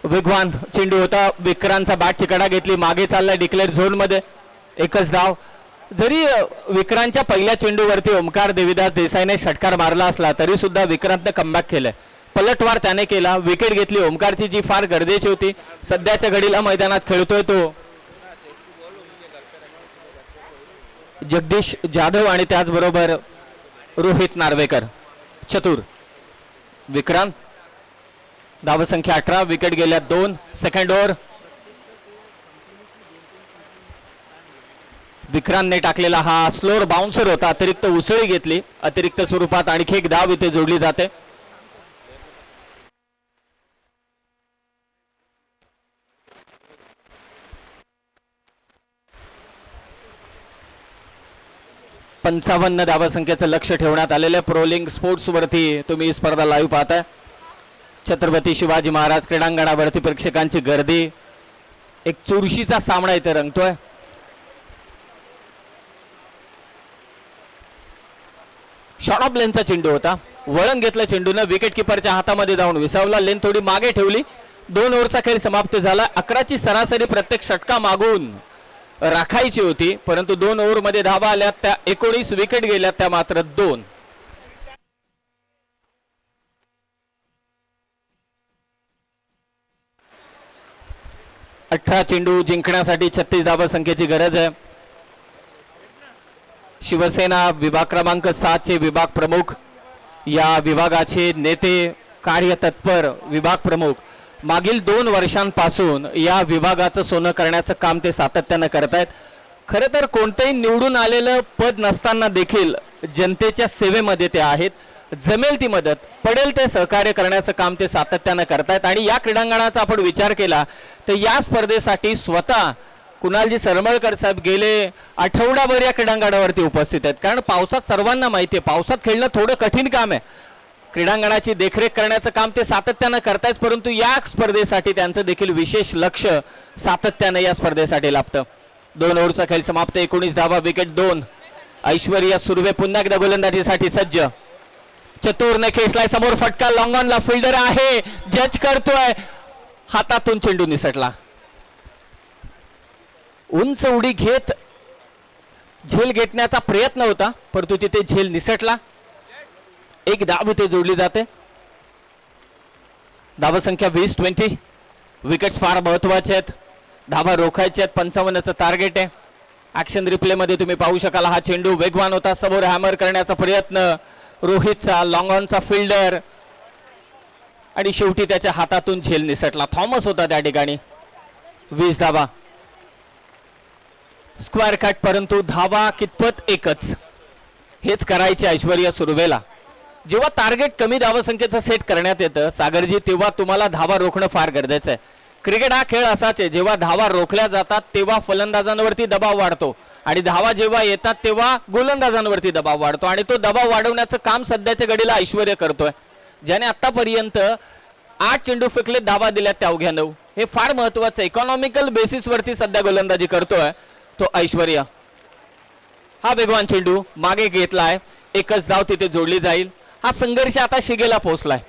S3: वेगवान चेंडू होता, विक्रांतचा बॅटची कडा घेतली, मागे चाललाय डिक्लेअर झोन मध्ये, एकच धाव। जरी विक्रांतच्या पहिल्या चेंडूवरती ओमकार देविदास देसाईने षटकार मारला असला तरी सुद्धा विक्रांतने कमबॅक केलंय। पलटवार त्याने केला, विकेट घेतली ओमकारची जी फार गरजेची होती। सध्याच्या घडीला मैदानात खेळतोय तो जगदीश जाधव आणि त्याचबरोबर रोहित नार्वेकर। चतुर विक्रांत, धावसंख्या 18, विकेट गेल्या 2। सेकंड ओव्हर विक्रांतने टाकलेला हा स्लोअर बाउन्सर होता, अतिरिक्त उसळी घेतली, अतिरिक्त स्वरूपात आणखी एक धाव इथे जोडली जाते। पंचावन्न धावसंख्येचं लक्ष ठेवण्यात आलेलं आहे। प्रोलिंग स्पोर्ट्स वरती तुम्ही ही स्पर्धा लाईव्ह पाहताय। छत्रपती शिवाजी महाराज क्रीडांगणावरती प्रेक्षकांची गर्दी, एक चुरशीचा सामना इथे रंगतोय। शॉर्ट ऑफ लेनचा चेंडू होता, वळण घेतलं चेंडूने, विकेट किपरच्या हातामध्ये जाऊन विसावला, लेन थोडी मागे ठेवली। 2 ओव्हरचा खेळ समाप्त झाला। 11ची सरासरी प्रत्येक षटका मागून राखायची होती, परंतु 2 ओव्हरमध्ये धावा आल्या त्या 19, विकेट गेल्या त्या मात्र 2। अठरा चेंडू जिंकण्यासाठी 36 धावा संख्येची गरज आहे। शिवसेना विभाग क्रमांक 7 चे विभाग प्रमुख, या विभागाचे नेते, कार्यतत्पर विभाग प्रमुख मागील 2 वर्षांपासून या विभागाचं सोनं करण्याचं काम ते सातत्याने करतायत। खरं तर कोणतेही निवडून आलेलं पद नसताना देखील जनतेच्या सेवेमध्ये ते आहेत। जमेल ती मदत, पडेल ते सहकार्य करण्याचं काम ते सातत्याने करतायत। आणि या क्रीडांगणाचा आपण विचार केला तर या स्पर्धेसाठी स्वतः कुणालजी सरमळकर साहेब गेले आठवडाभर या क्रीडांगणावरती उपस्थित आहेत, कारण पावसात सर्वांना माहिती आहे पावसात खेळणं थोडं कठीण काम आहे। क्रीडांगणाची देखरेख करण्याचं काम ते सातत्याने करतायत, परंतु या स्पर्धेसाठी त्यांचं देखील विशेष लक्ष सातत्याने या स्पर्धेसाठी लाभतं। 2 ओव्हरचा खेळ समाप्त, 19 धावा, विकेट 2। ऐश्वर्या सुर्वे पुन्हा एकदा गोलंदाजीसाठी सज्ज। चतुरने खेचलाय, समोर फटका, लॉंग ऑनला फिल्डर आहे, जज करतोय, हातातून चेंडू निसटला। उंच उडी घेत झेल घेण्याचा प्रयत्न होता, परंतु तिथे झेल निसटला। एक धाव इथे जोडली जाते। धावसंख्या 20-20, विकेट्स फार महत्वाचे आहेत, धावा रोखायचे आहेत। 55चं टार्गेट आहे। ऍक्शन रिप्ले मध्ये तुम्ही पाहू शकाल हा चेंडू वेगवान होता, समोर हॅमर करण्याचा प्रयत्न रोहितचा, लॉंग ऑनचा फिल्डर, आणि शेवटी त्याच्या हातातून झेल निसटला। थॉमस होता त्या ठिकाणी। 20 धावा, स्क्वेअर कट, परंतु धावा कितपत एकच, हेच करायचे ऐश्वर्या सुर्वेला। जेव्हा टार्गेट कमी धावसंख्येचं सेट करण्यात येतं सागरजी, तेव्हा तुम्हाला धावा रोखणं फार गरजेचं आहे। क्रिकेट हा खेळ असाच आहे, जेव्हा धावा रोखल्या जातात तेव्हा फलंदाजांवरती दबाव वाढतो, आणि धावा जेव्हा येतात तेव्हा गोलंदाजांवरती दबाव वाढतो, आणि तो दबाव वाढवण्याचं काम सध्याच्या घडीला ऐश्वर्या करतोय, ज्याने आतापर्यंत 8 चेंडू फेकले, धावा दिल्या त्या अवघ्या 9। हे फार महत्वाचं, इकॉनॉमिकल बेसिसवरती सध्या गोलंदाजी करतोय तो ऐश्वर्या। हा वेगवान चेंडू मागे घेतलाय, एकच धाव तिथे जोडली जाईल। हा संघर्ष आता शिगेला पोहोचलाय.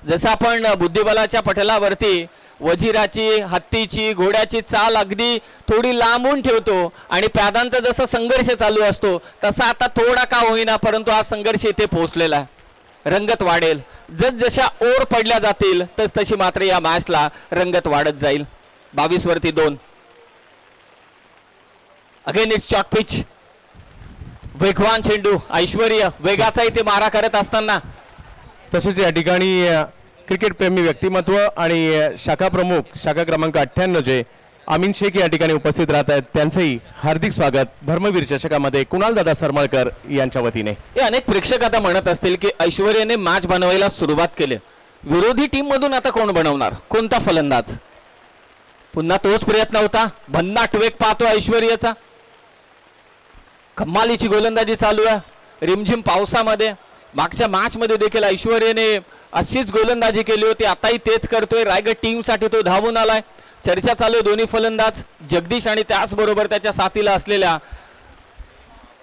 S3: जसं आपण बुद्धिबलाच्या पटलावरती वजिराची, हत्तीची, घोड्याची चाल अगदी थोडी लांबून ठेवतो आणि प्यादांचा जसा संघर्ष चालू असतो तसा आता थोडा का होईना परंतु हा संघर्ष इथे पोहोचलेला आहे. रंगत वाढेल, जसजशा ओर पडल्या जातील तशी मात्र या मॅचला रंगत वाढत जाईल. 22 वरती 2. Again it's short pitch. वेगवान चेंडू, ऐश्वर्य वेगाचा इथे मारा करत असताना
S2: तसेच या ठिकाणी क्रिकेट प्रेमी व्यक्तिमत्व आणि शाखा प्रमुख शाखा क्रमांक 98 अमीन शेख या ठिकाणी उपस्थित राहत आहेत. त्यांचंही हार्दिक स्वागत धर्मवीर चषकामध्ये कुणाल दादा सरमळकर यांच्या वतीने.
S3: हे अनेक प्रेक्षक आता म्हणत असतील की ऐश्वर्याने मॅच बनवायला सुरुवात केली, विरोधी टीम मधून आता कोण बनवणार, कोणता फलंदाज. पुन्हा तोच प्रयत्न होता, भन्नाट वेग पाहतो ऐश्वर्याचा. कमालीची गोलंदाजी चालू आहे रिमझिम पावसामध्ये. मागच्या मॅच मध्ये देखील ऐश्वर्याने अशीच गोलंदाजी केली होती, आताही तेच करतोय. रायगड टीम साठी तो धावून आलाय. चर्चा चालू आहे दोन्ही फलंदाज जगदीश आणि त्याचबरोबर त्याच्या साथीला असलेल्या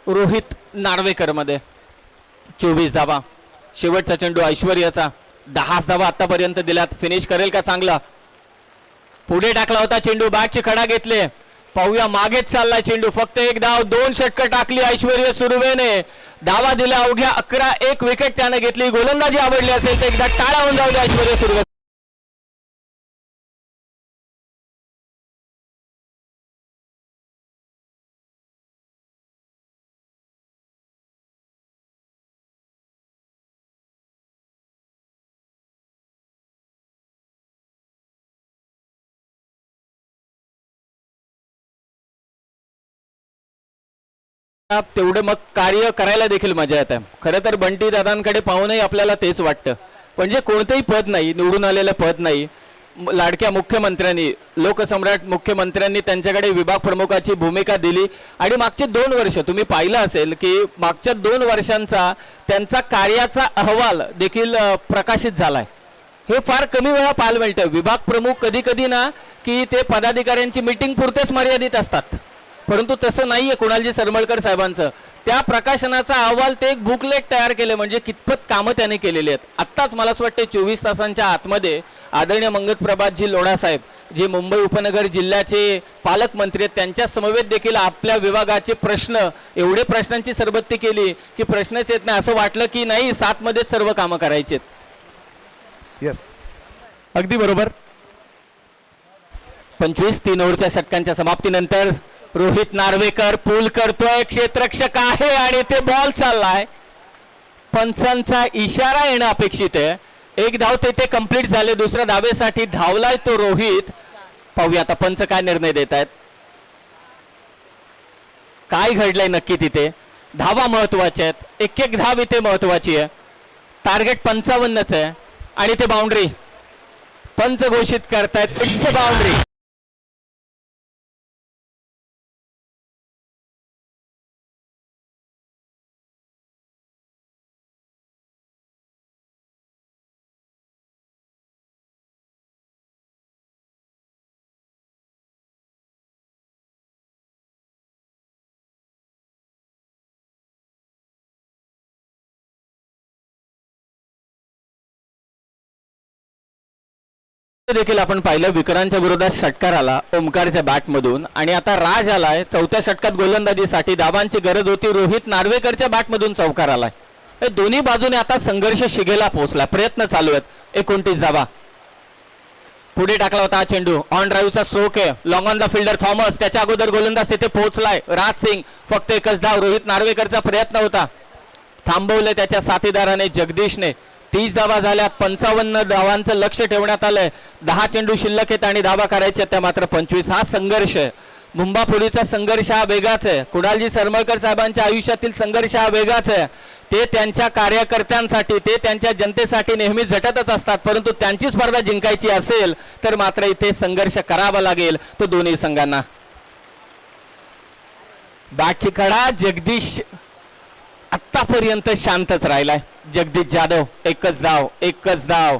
S3: रोहित नार्वेकर मध्ये. 24 धावा, शेवटचा चेंडू ऐश्वर्याचा. 10 धावा आतापर्यंत दिल्यात. फिनिश करेल का चांगला. पुढे टाकला होता चेंडू, बॅटची खडा घेतले. पाहूया मागेच चाललाय चेंडू. फक्त एक धाव, 2 षटकं टाकली ऐश्वर्य सुर्वेने. धावा दिल्या अवघ्या 11. 1 विकेट त्याने घेतली. गोलंदाजी आवडली असेल तर एकदा टाळा होऊन जाऊ दे ऐश्वर्य सुर्वे. तेवढं मग कार्य करायला देखील मजा येते. खरं तर बंटी दादांकडे पाहूनही आपल्याला तेच वाटतं. म्हणजे कोणतेही पद नाही, निवडून आलेलं पद नाही. लाडक्या मुख्यमंत्र्यांनी, लोकसम्राट मुख्यमंत्र्यांनी त्यांच्याकडे विभाग प्रमुखाची भूमिका दिली आणि मागचे 2 वर्ष तुम्ही पाहिलं असेल की मागच्या 2 वर्षांचा त्यांचा कार्याचा अहवाल देखील प्रकाशित झालाय. हे फार कमी वेळा पाहायला मिळतं. विभाग प्रमुख कधी कधी ना की ते पदाधिकाऱ्यांची मीटिंग पुरतेच मर्यादित असतात, परंतु तसं नाहीये कुणालजी सरमळकर साहेबांचं. त्या प्रकाशनाचा अहवाल ते एक बुकलेट तयार केले, म्हणजे कितपत कामं त्याने केलेली आहेत. आत्ताच मला असं वाटतं 24 तासांच्या आतमध्ये आदरणीय मंगतप्रभातजी लोढा साहेब, जे मुंबई उपनगर जिल्ह्याचे पालकमंत्री आहेत, त्यांच्या समवेत देखील आपल्या विभागाचे प्रश्न, एवढे प्रश्नांची सरबत्ती केली की प्रश्नच येत नाही. असं वाटलं की नाही 7 मध्येच सर्व कामं करायची आहेत.
S2: येस, अगदी बरोबर.
S3: 25 3 ओव्हरच्या षटकांच्या समाप्तीनंतर रोहित नार्वेकर पूल करतोय. क्षेत्ररक्षक आहे आणि ते बॉल चाललाय. पंचांचा इशारा येणं अपेक्षित आहे. 1 धाव तेथे कंप्लीट झाले. दुसऱ्या धावेसाठी धावलाय तो रोहित. पाहूया आता पंच काय निर्णय देत आहेत, काय घडलंय नक्की तिथे. धावा महत्वाच्या आहेत, 1-1 धाव इथे महत्वाची आहे. टार्गेट 55च आहे आणि ते बाउंड्री पंच घोषित करतायत. It's a boundary. देखील आपण पाहिलं विक्रांतच्या विरोधात षटकार आला ओमकारच्या बॅटमधून आणि आता राज आलाय. 4थ्या षटकात गोलंदाजीसाठी धावांची गरज होती. रोहित नार्वेकरच्या बॅटमधून चौकार आलाय. हे दोन्ही बाजूने आता संघर्ष शिगेला पोहोचला. प्रयत्न चालू आहेत. 29 धावा. पुढे टाकला होता हा चेंडू. ऑन ड्राईव्हचा स्ट्रोक आहे. Long on the fielder Thomas. त्याच्या अगोदर गोलंदाज तिथे पोहोचलाय राज सिंग. फक्त 1च धाव. रोहित नार्वेकरचा प्रयत्न होता, थांबवले त्याच्या साथीदाराने जगदीशने. 30 धावा झाल्यात. 55 धावांचं लक्ष ठेवण्यात आलंय. 10 चेंडू शिल्लक आहेत आणि धावा करायच्या त्या मात्र 25. हा संघर्ष आहे. मुंबापुरीचा संघर्ष हा वेगळाच आहे. कुणालजी सरमळकर साहेबांच्या आयुष्यातील संघर्ष हा वेगळाच आहे. ते त्यांच्या कार्यकर्त्यांसाठी, ते त्यांच्या जनतेसाठी नेहमी झटतच असतात, परंतु त्यांची स्पर्धा जिंकायची असेल तर मात्र इथे संघर्ष करावा लागेल तो दोन्ही संघांना. बॅटची कडा. जगदीश आतापर्यंत शांतच राहिलाय. जगदीश जाधव 1च धाव, 1च धाव.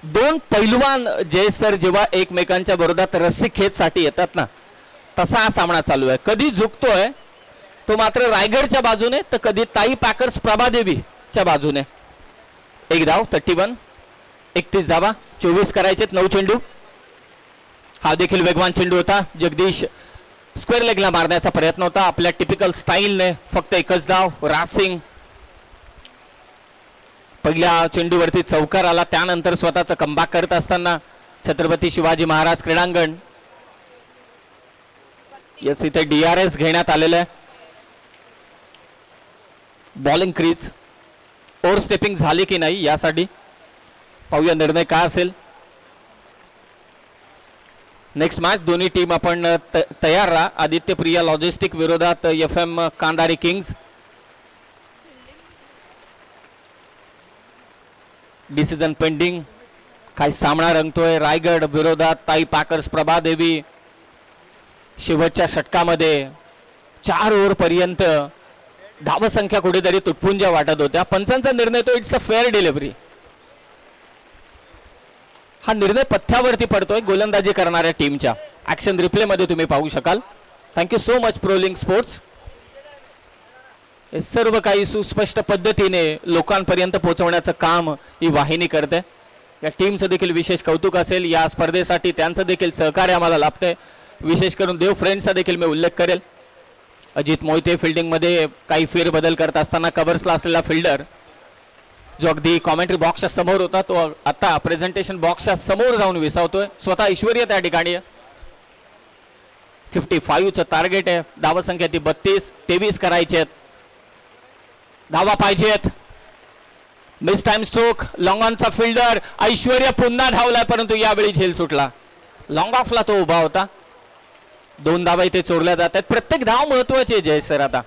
S3: 2 पैलवान जय सर जेव्हा एकमेकांच्या विरोधात रस्सी खेचसाठी येतात ना, तसा हा सामना चालू आहे. कधी झुकतोय तो मात्र रायगडच्या बाजूने, तर कधी ताई पॅकर्स प्रभादेवीच्या बाजूने. एक धाव 31, 31 धावा, 24 करायचेत, 9 चेंडू. हा देखील वेगवान चेंडू होता. जगदीश स्क्वेअर लेगला मारण्याचा प्रयत्न होता आपल्या टिपिकल स्टाईलने. फक्त एकच धाव. रासिंग पहिल्या चेंडूवरती चौकार आला, त्यानंतर स्वतःचा कमबॅक करत असताना छत्रपती शिवाजी महाराज क्रीडांगण. यस, इथे DRS घेण्यात आलेलं आहे. बॉलिंग क्रीज ओव्हर स्टेपिंग झाली की नाही यासाठी पाहूया निर्णय काय असेल. नेक्स्ट मॅच दोन्ही टीम आपण तयार राहा. आदित्य प्रिया लॉजिस्टिक विरोधात FM Kandari Kings. Decision pending. काय सामना रंगतोय. रायगड विरोधात ताई पॅकर्स प्रभादेवी. शेवटच्या षटकामध्ये 4 ओव्हर पर्यंत धावसंख्या कुठेतरी तुटपुंज्या वाटत होत्या. पंचांचा निर्णय तो इट्स अ फेअर डिलिव्हरी. हा निर्णय पथ्यावरती पडतोय गोलंदाजी करणाऱ्या टीमच्या. ऍक्शन रिप्ले मध्ये तुम्ही पाहू शकाल. थँक्यू सो मच प्रोलिंग स्पोर्ट्स. हे सर्व काही सुस्पष्ट पद्धतीने लोकांपर्यंत पोहोचवण्याचं काम ही वाहिनी करते. या टीमचं देखील विशेष कौतुक असेल. या स्पर्धेसाठी त्यांचं देखील सहकार्य आम्हाला लाभतंय. विशेष करून देव फ्रेंड्सचा देखील मी उल्लेख करेल. अजित मोहिते फिल्डिंगमध्ये काही फेरबदल करत असताना कव्हर्सला असलेला फिल्डर जो अगदी कॉमेंट्री बॉक्सच्या समोर होता तो आता प्रेझेंटेशन बॉक्सच्या समोर जाऊन विसावतोय. स्वतः ऐश्वर्य त्या ठिकाणी. 55चं टार्गेट आहे. धावसंख्या ती 32, 23 करायचे आहेत. धावा पाहिजेत. Miss time stroke. लॉंग ऑनचा फिल्डर ऐश्वर्य पुन्हा धावलाय, परंतु यावेळी झेल सुटला. लॉंग ऑफला तो उभा होता. 2 धावा इथे चोरल्या जात आहेत. प्रत्येक धाव महत्वाची आहे जयेश सर. आता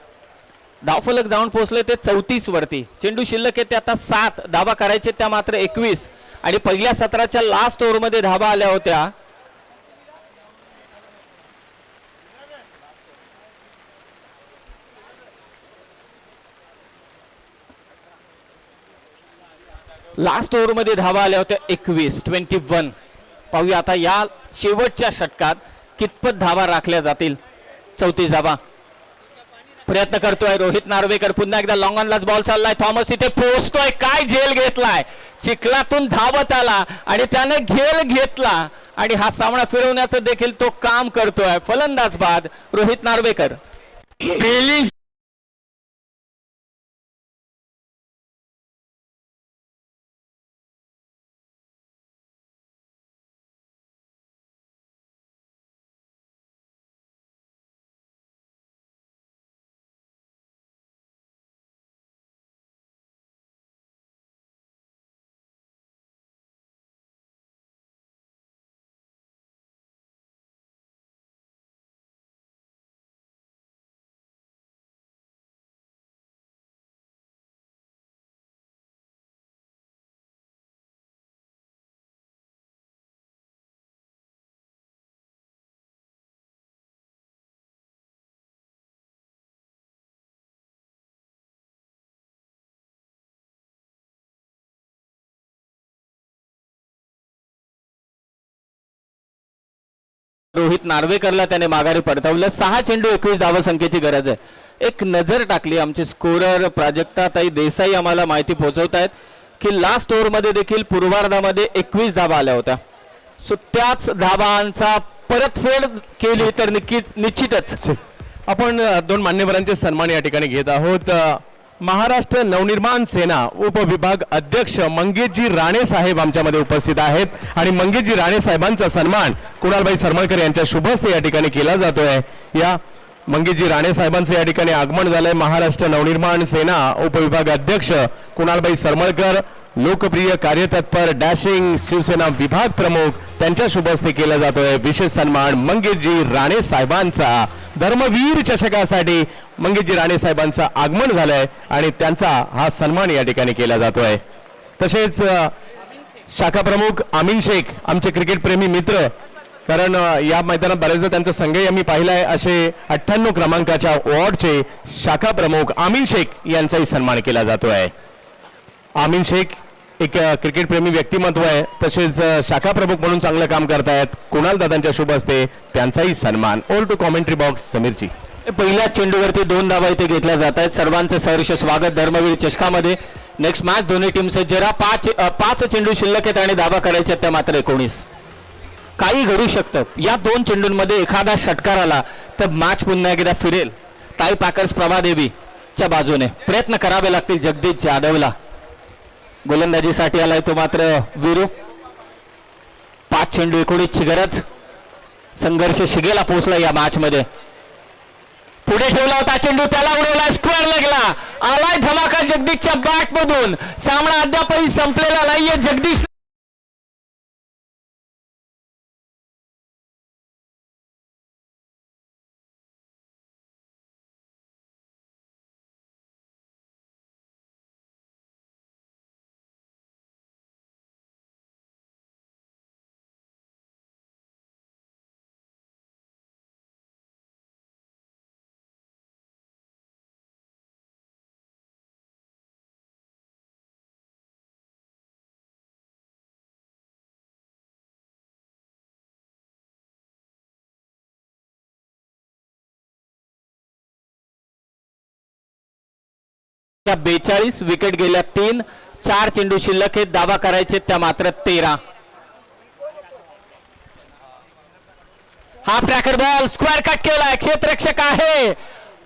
S3: धावफलक जाऊन पोहोचले ते 34 वरती. चेंडू शिल्लक आहे ते आता 7. धावा करायचे त्या मात्र 21. आणि पहिल्या सत्राच्या लास्ट ओव्हरमध्ये धावा आल्या होत्या लास्ट ओव्हरमध्ये धावा आल्या होत्या 21. पाहूया आता या शेवटच्या षटकात कितपत धावा राखल्या जातील. 34 धावा. प्रयत्न करतोय रोहित नार्वेकर. पुन्हा एकदा लॉंग ऑनलाच बॉल चाललाय. थॉमस इथे पोहोचतोय. काय झेल घेतलाय. चिखलातून धावत आला आणि त्याने झेल घेतला आणि हा सामना फिरवण्याचं देखील तो काम करतोय. फलंदाज बाद रोहित नार्वेकर.
S5: पहिली
S3: रोहित नार्वेकरला त्याने माघारी परतवलं. 6 चेंडू 21 धावसंख्येची गरज आहे. एक नजर टाकली आमचे स्कोरर प्राजक्ताताई देसाई आम्हाला माहिती पोहोचवतायत की लास्ट ओव्हरमध्ये देखील पूर्वार्धामध्ये 21 धावा आल्या होत्या. सो त्याच धावांचा परतफेड केली तर निश्चितच
S2: आपण 2 मान्यवरांचे सन्मान या ठिकाणी घेत आहोत. महाराष्ट्र नवनिर्माण सेना उपविभाग अध्यक्ष मंगेशजी राणे साहेब आमच्यामध्ये उपस्थित आहेत आणि मंगेशजी राणे साहेबांचा सन्मान कुणालभाई सरमळकर यांच्या शुभ हस्ते या ठिकाणी केला जातोय. या मंगेशजी राणे साहेबांचं या ठिकाणी आगमन झालंय. महाराष्ट्र नवनिर्माण सेना उपविभाग अध्यक्ष कुणालभाई सरमळकर, लोकप्रिय कार्यतत्पर डॅशिंग शिवसेना विभाग प्रमुख त्यांच्या शुभ हस्ते केला जातोय. विशेष सन्मान मंगेशजी राणे साहेबांचा. धर्मवीर चषकासाठी मंगेशजी राणे साहेबांचं आगमन झालंय आणि त्यांचा हा सन्मान या ठिकाणी केला जातोय. तसेच शाखा प्रमुख आमीन शेख आमचे क्रिकेट प्रेमी मित्र, कारण या मैदानात बरेचदा त्यांचा संघही आम्ही पाहिलाय. असे 98 क्रमांकाच्या वॉर्डचे शाखा प्रमुख आमीन शेख यांचाही सन्मान केला जातोय. आमीन शेख एक क्रिकेट प्रेमी व्यक्तिमत्व आहे. तसेच शाखा प्रमुख म्हणून चांगलं काम करतायत. कुणाल दादांच्या शुभ हस्ते त्यांचाही सन्मान. Over to commentary box Sameerji.
S3: पहिल्या चेंडूवरती 2 धावा इथे घेतल्या जात आहेत. सर्वांचं सहर्ष स्वागत धर्मवीर चषकामध्ये. नेक्स्ट मॅच दोन्ही टीमचे जरा पाच चेंडू शिल्लक आहेत आणि धावा करायचे आहेत त्या मात्र 19. काही घडू शकतं. या 2 चेंडूंमध्ये एखादा षटकार आला तर मॅच पुन्हा एकदा फिरेल ताई पॅकर्स प्रभादेवीच्या बाजूने. प्रयत्न करावे लागतील जगदीश जाधवला. गोलंदाजीसाठी आलाय तो मात्र वीरू. 5 चेंडू 19ची गरज. संघर्ष शिगेला पोहोचला या मॅच मध्ये. पुढे ठेवला होता चेंडू, त्याला उडवला, स्क्वेअर लागला. आलाय धमाका जगदीशच्या बॅट मधून. सामना अद्यापही संपलेला नाहीये. जगदीश त्या 42 विकेट गेल्या 3. 4 चेंडू शिल्लक आहेत. दावा करायचे त्या मात्र 13. हा ट्रॅकर बॉल स्क्वेअर कट केलाय. क्षेत्ररक्षक आहे.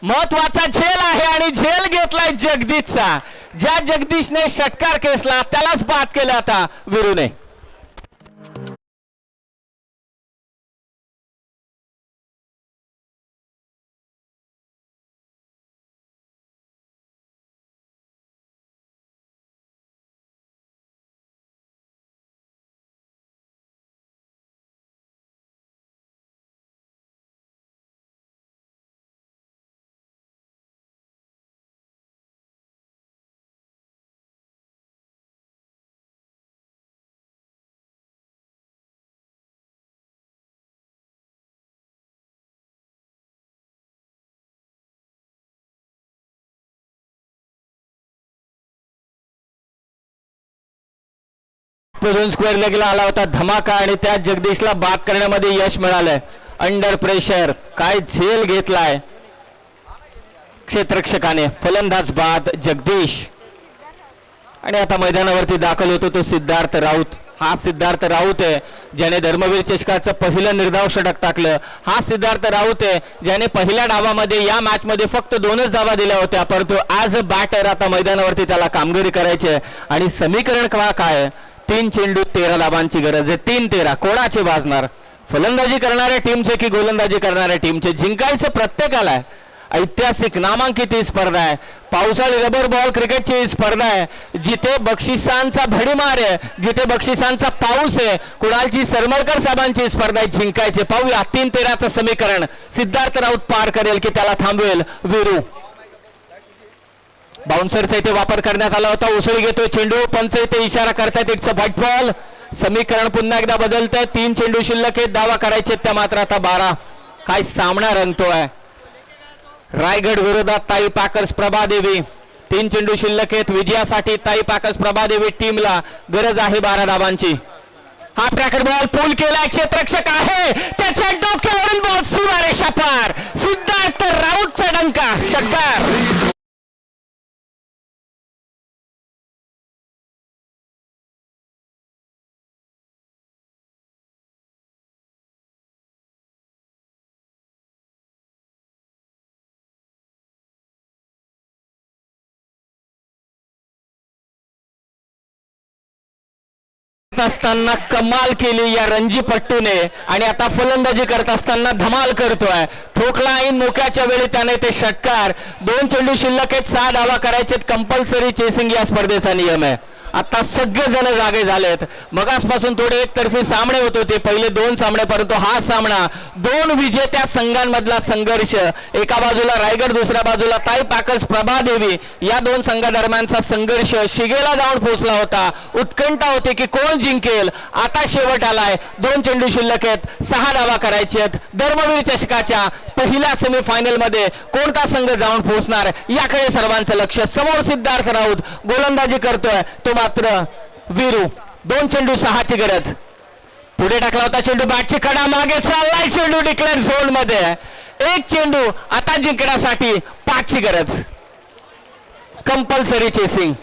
S3: महत्वाचा झेल आहे आणि झेल घेतलाय जगदीशचा. ज्या जगदीशने षटकार खेचला त्यालाच बाद केला आता वीरूने. दोन स्क्वेअर लेगला आला होता धमाका आणि त्या जगदीशला बाद करण्यामध्ये यश मिळालंय. अंडर प्रेशर काय झेल घेतलाय क्षेत्ररक्षकाने. फलंदाज बाद जगदीश. आणि आता मैदानावरती दाखल होतो तो सिद्धार्थ राऊत. हा सिद्धार्थ राऊत आहे ज्याने धर्मवीर चषकाचं पहिलं निर्धाव षटक टाकलं. हा सिद्धार्थ राऊत आहे ज्याने पहिल्या डावामध्ये या मॅच मध्ये फक्त 2च धावा दिल्या होत्या, परंतु ॲज अ बॅटर आता मैदानावरती त्याला कामगिरी करायची आहे. आणि समीकरण काय? 3 चेंडू 13 धावांची गरज आहे. 3-13 कोणाचे वाजणार? फलंदाजी करणाऱ्या टीमचे की गोलंदाजी करणाऱ्या टीमचे? जिंकायचं प्रत्येकाला आहे. ऐतिहासिक नामांकित ही स्पर्धा आहे. पावसाळी रबर बॉल क्रिकेटची ही स्पर्धा आहे जिथे बक्षिसांचा भडीमार आहे, जिथे बक्षिसांचा पाऊस आहे. कुणालजी सरमळकर साहेबांची स्पर्धा आहे. जिंकायचे. पाहूया 3-13चं समीकरण सिद्धार्थ राऊत पार करेल की त्याला थांबवेल वीरू. बाउन्सरचा इथे वापर करण्यात आला होता. उसळी घेतोय चेंडू. पंच इथे इशारा करतायत इट्स अ व्हाईट बॉल. समीकरण पुन्हा एकदा बदलतंय. 3 चेंडू शिल्लक आहेत. दावा करायचे त्या मात्र आता 12. काय सामना रंगतोय. रायगड विरोधात ताई पॅकर्स प्रभादेवी. 3 चेंडू शिल्लक आहेत. विजयासाठी ताई पॅकर्स प्रभादेवी टीमला गरज आहे 12 धावांची. हा ट्रॅकर बॉल पूल केला. क्षेत्ररक्षक आहे त्याच्या डोक्यावरून बॉल सीमारेषा पार. सिद्धार्थ राऊतचा डंका षटकार. असताना कमाल केली या रणजीपट्टूने आणि आता फलंदाजी करत असताना धमाल करतोय. ठोकला ऐन मोक्याच्या वेळी त्याने ते षटकार. 2 चेंडू शिल्लक आहेत. 6 धावा करायचे. कंपल्सरी चेसिंग या स्पर्धेचा नियम आहे. आता सगळेजण जागे झालेत. मगासपासून थोडे एकतर्फी सामने होत होते पहिले 2 सामने, परंतु हा सामना 2 विजेत्या संघांमधला संघर्ष. एका बाजूला रायगड, दुसऱ्या बाजूला ताई पॅकर्स प्रभादेवी. या 2 संघादरम्यानचा संघर्ष शिगेला जाऊन पोहोचला होता. उत्कंठा होती की कोण जिंकेल. आता शेवट आलाय. 2 चेंडू शिल्लक आहेत. 6 धावा करायचे आहेत. धर्मवीर चषकाच्या पहिल्या सेमीफायनल मध्ये कोणता संघ जाऊन पोहोचणार याकडे सर्वांचं लक्ष. समोर सिद्धार्थ राऊत गोलंदाजी करतोय, तो मात्र वीरू. 2 चेंडू 6ची गरज. पुढे टाकला होता चेंडू. बॅटची कडा मागे चाललाय. चेंडू डिक्लेअर झोन मध्ये. 1 चेंडू आता जिंकण्यासाठी 5ची गरज. Compulsory chasing.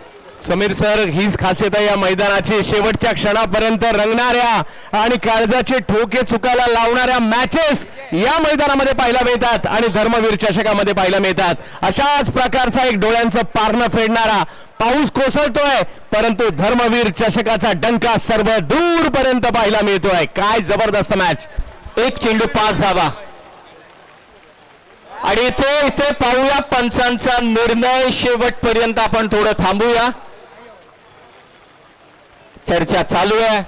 S2: समीर सर, हीच खासियत आहे या मैदानाची, शेवटच्या क्षणापर्यंत रंगणाऱ्या आणि काळजाचे ठोके चुकायला लावणाऱ्या मॅचेस या मैदानामध्ये पाहायला मिळतात आणि धर्मवीर चषकामध्ये पाहायला मिळतात. अशाच प्रकारचा एक डोळ्यांचं पारणं फेडणारा पाऊस कोसळतोय, परंतु धर्मवीर चषकाचा डंका सर्व दूरपर्यंत पाहायला मिळतोय. काय जबरदस्त मॅच.
S3: एक चेंडू 5 धावा. आणि इथे पाहूया पंचांचा निर्णय. शेवटपर्यंत आपण थोडं थांबूया. चर्चा चालू आहे,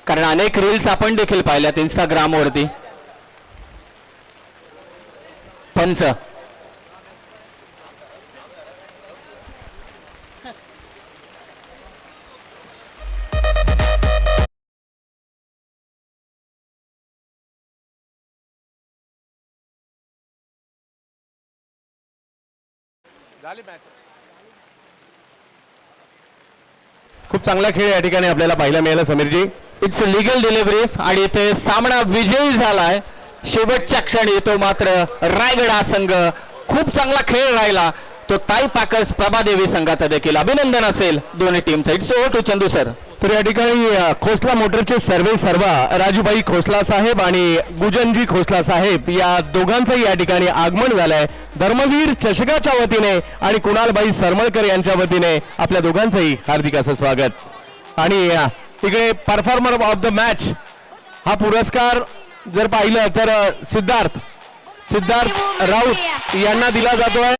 S3: कारण अनेक रील्स आपण देखील पाहिल्यात इंस्टाग्रामवरती. पंच
S2: खूप चांगला खेळ या ठिकाणी आपल्याला पाहायला मिळाला समीरजी.
S3: इट्स लिगल डिलिव्हरी आणि इथे सामना विजयी झालाय. शेवटच्या क्षणी तो मात्र रायगड हा संघ खूप चांगला खेळ राहिला. तो ताई पाकर्स प्रभादेवी संघाचा देखील अभिनंदन असेल दोन्ही टीमचं. It's over to Chandu sir.
S2: तर या ठिकाणी खोसला मोटरचे सर्वा राजूभाई खोसला साहेब आणि गुजनजी खोसला साहेब या दोघांचंही या ठिकाणी आगमन झालंय. धर्मवीर चषकाच्या वतीने आणि कुणालबाई सरमळकर यांच्या वतीने आपल्या दोघांचंही हार्दिक असं स्वागत. आणि तिकडे परफॉर्मर ऑफ द मॅच हा पुरस्कार जर पाहिलं तर सिद्धार्थ राऊत यांना दिला जातोय.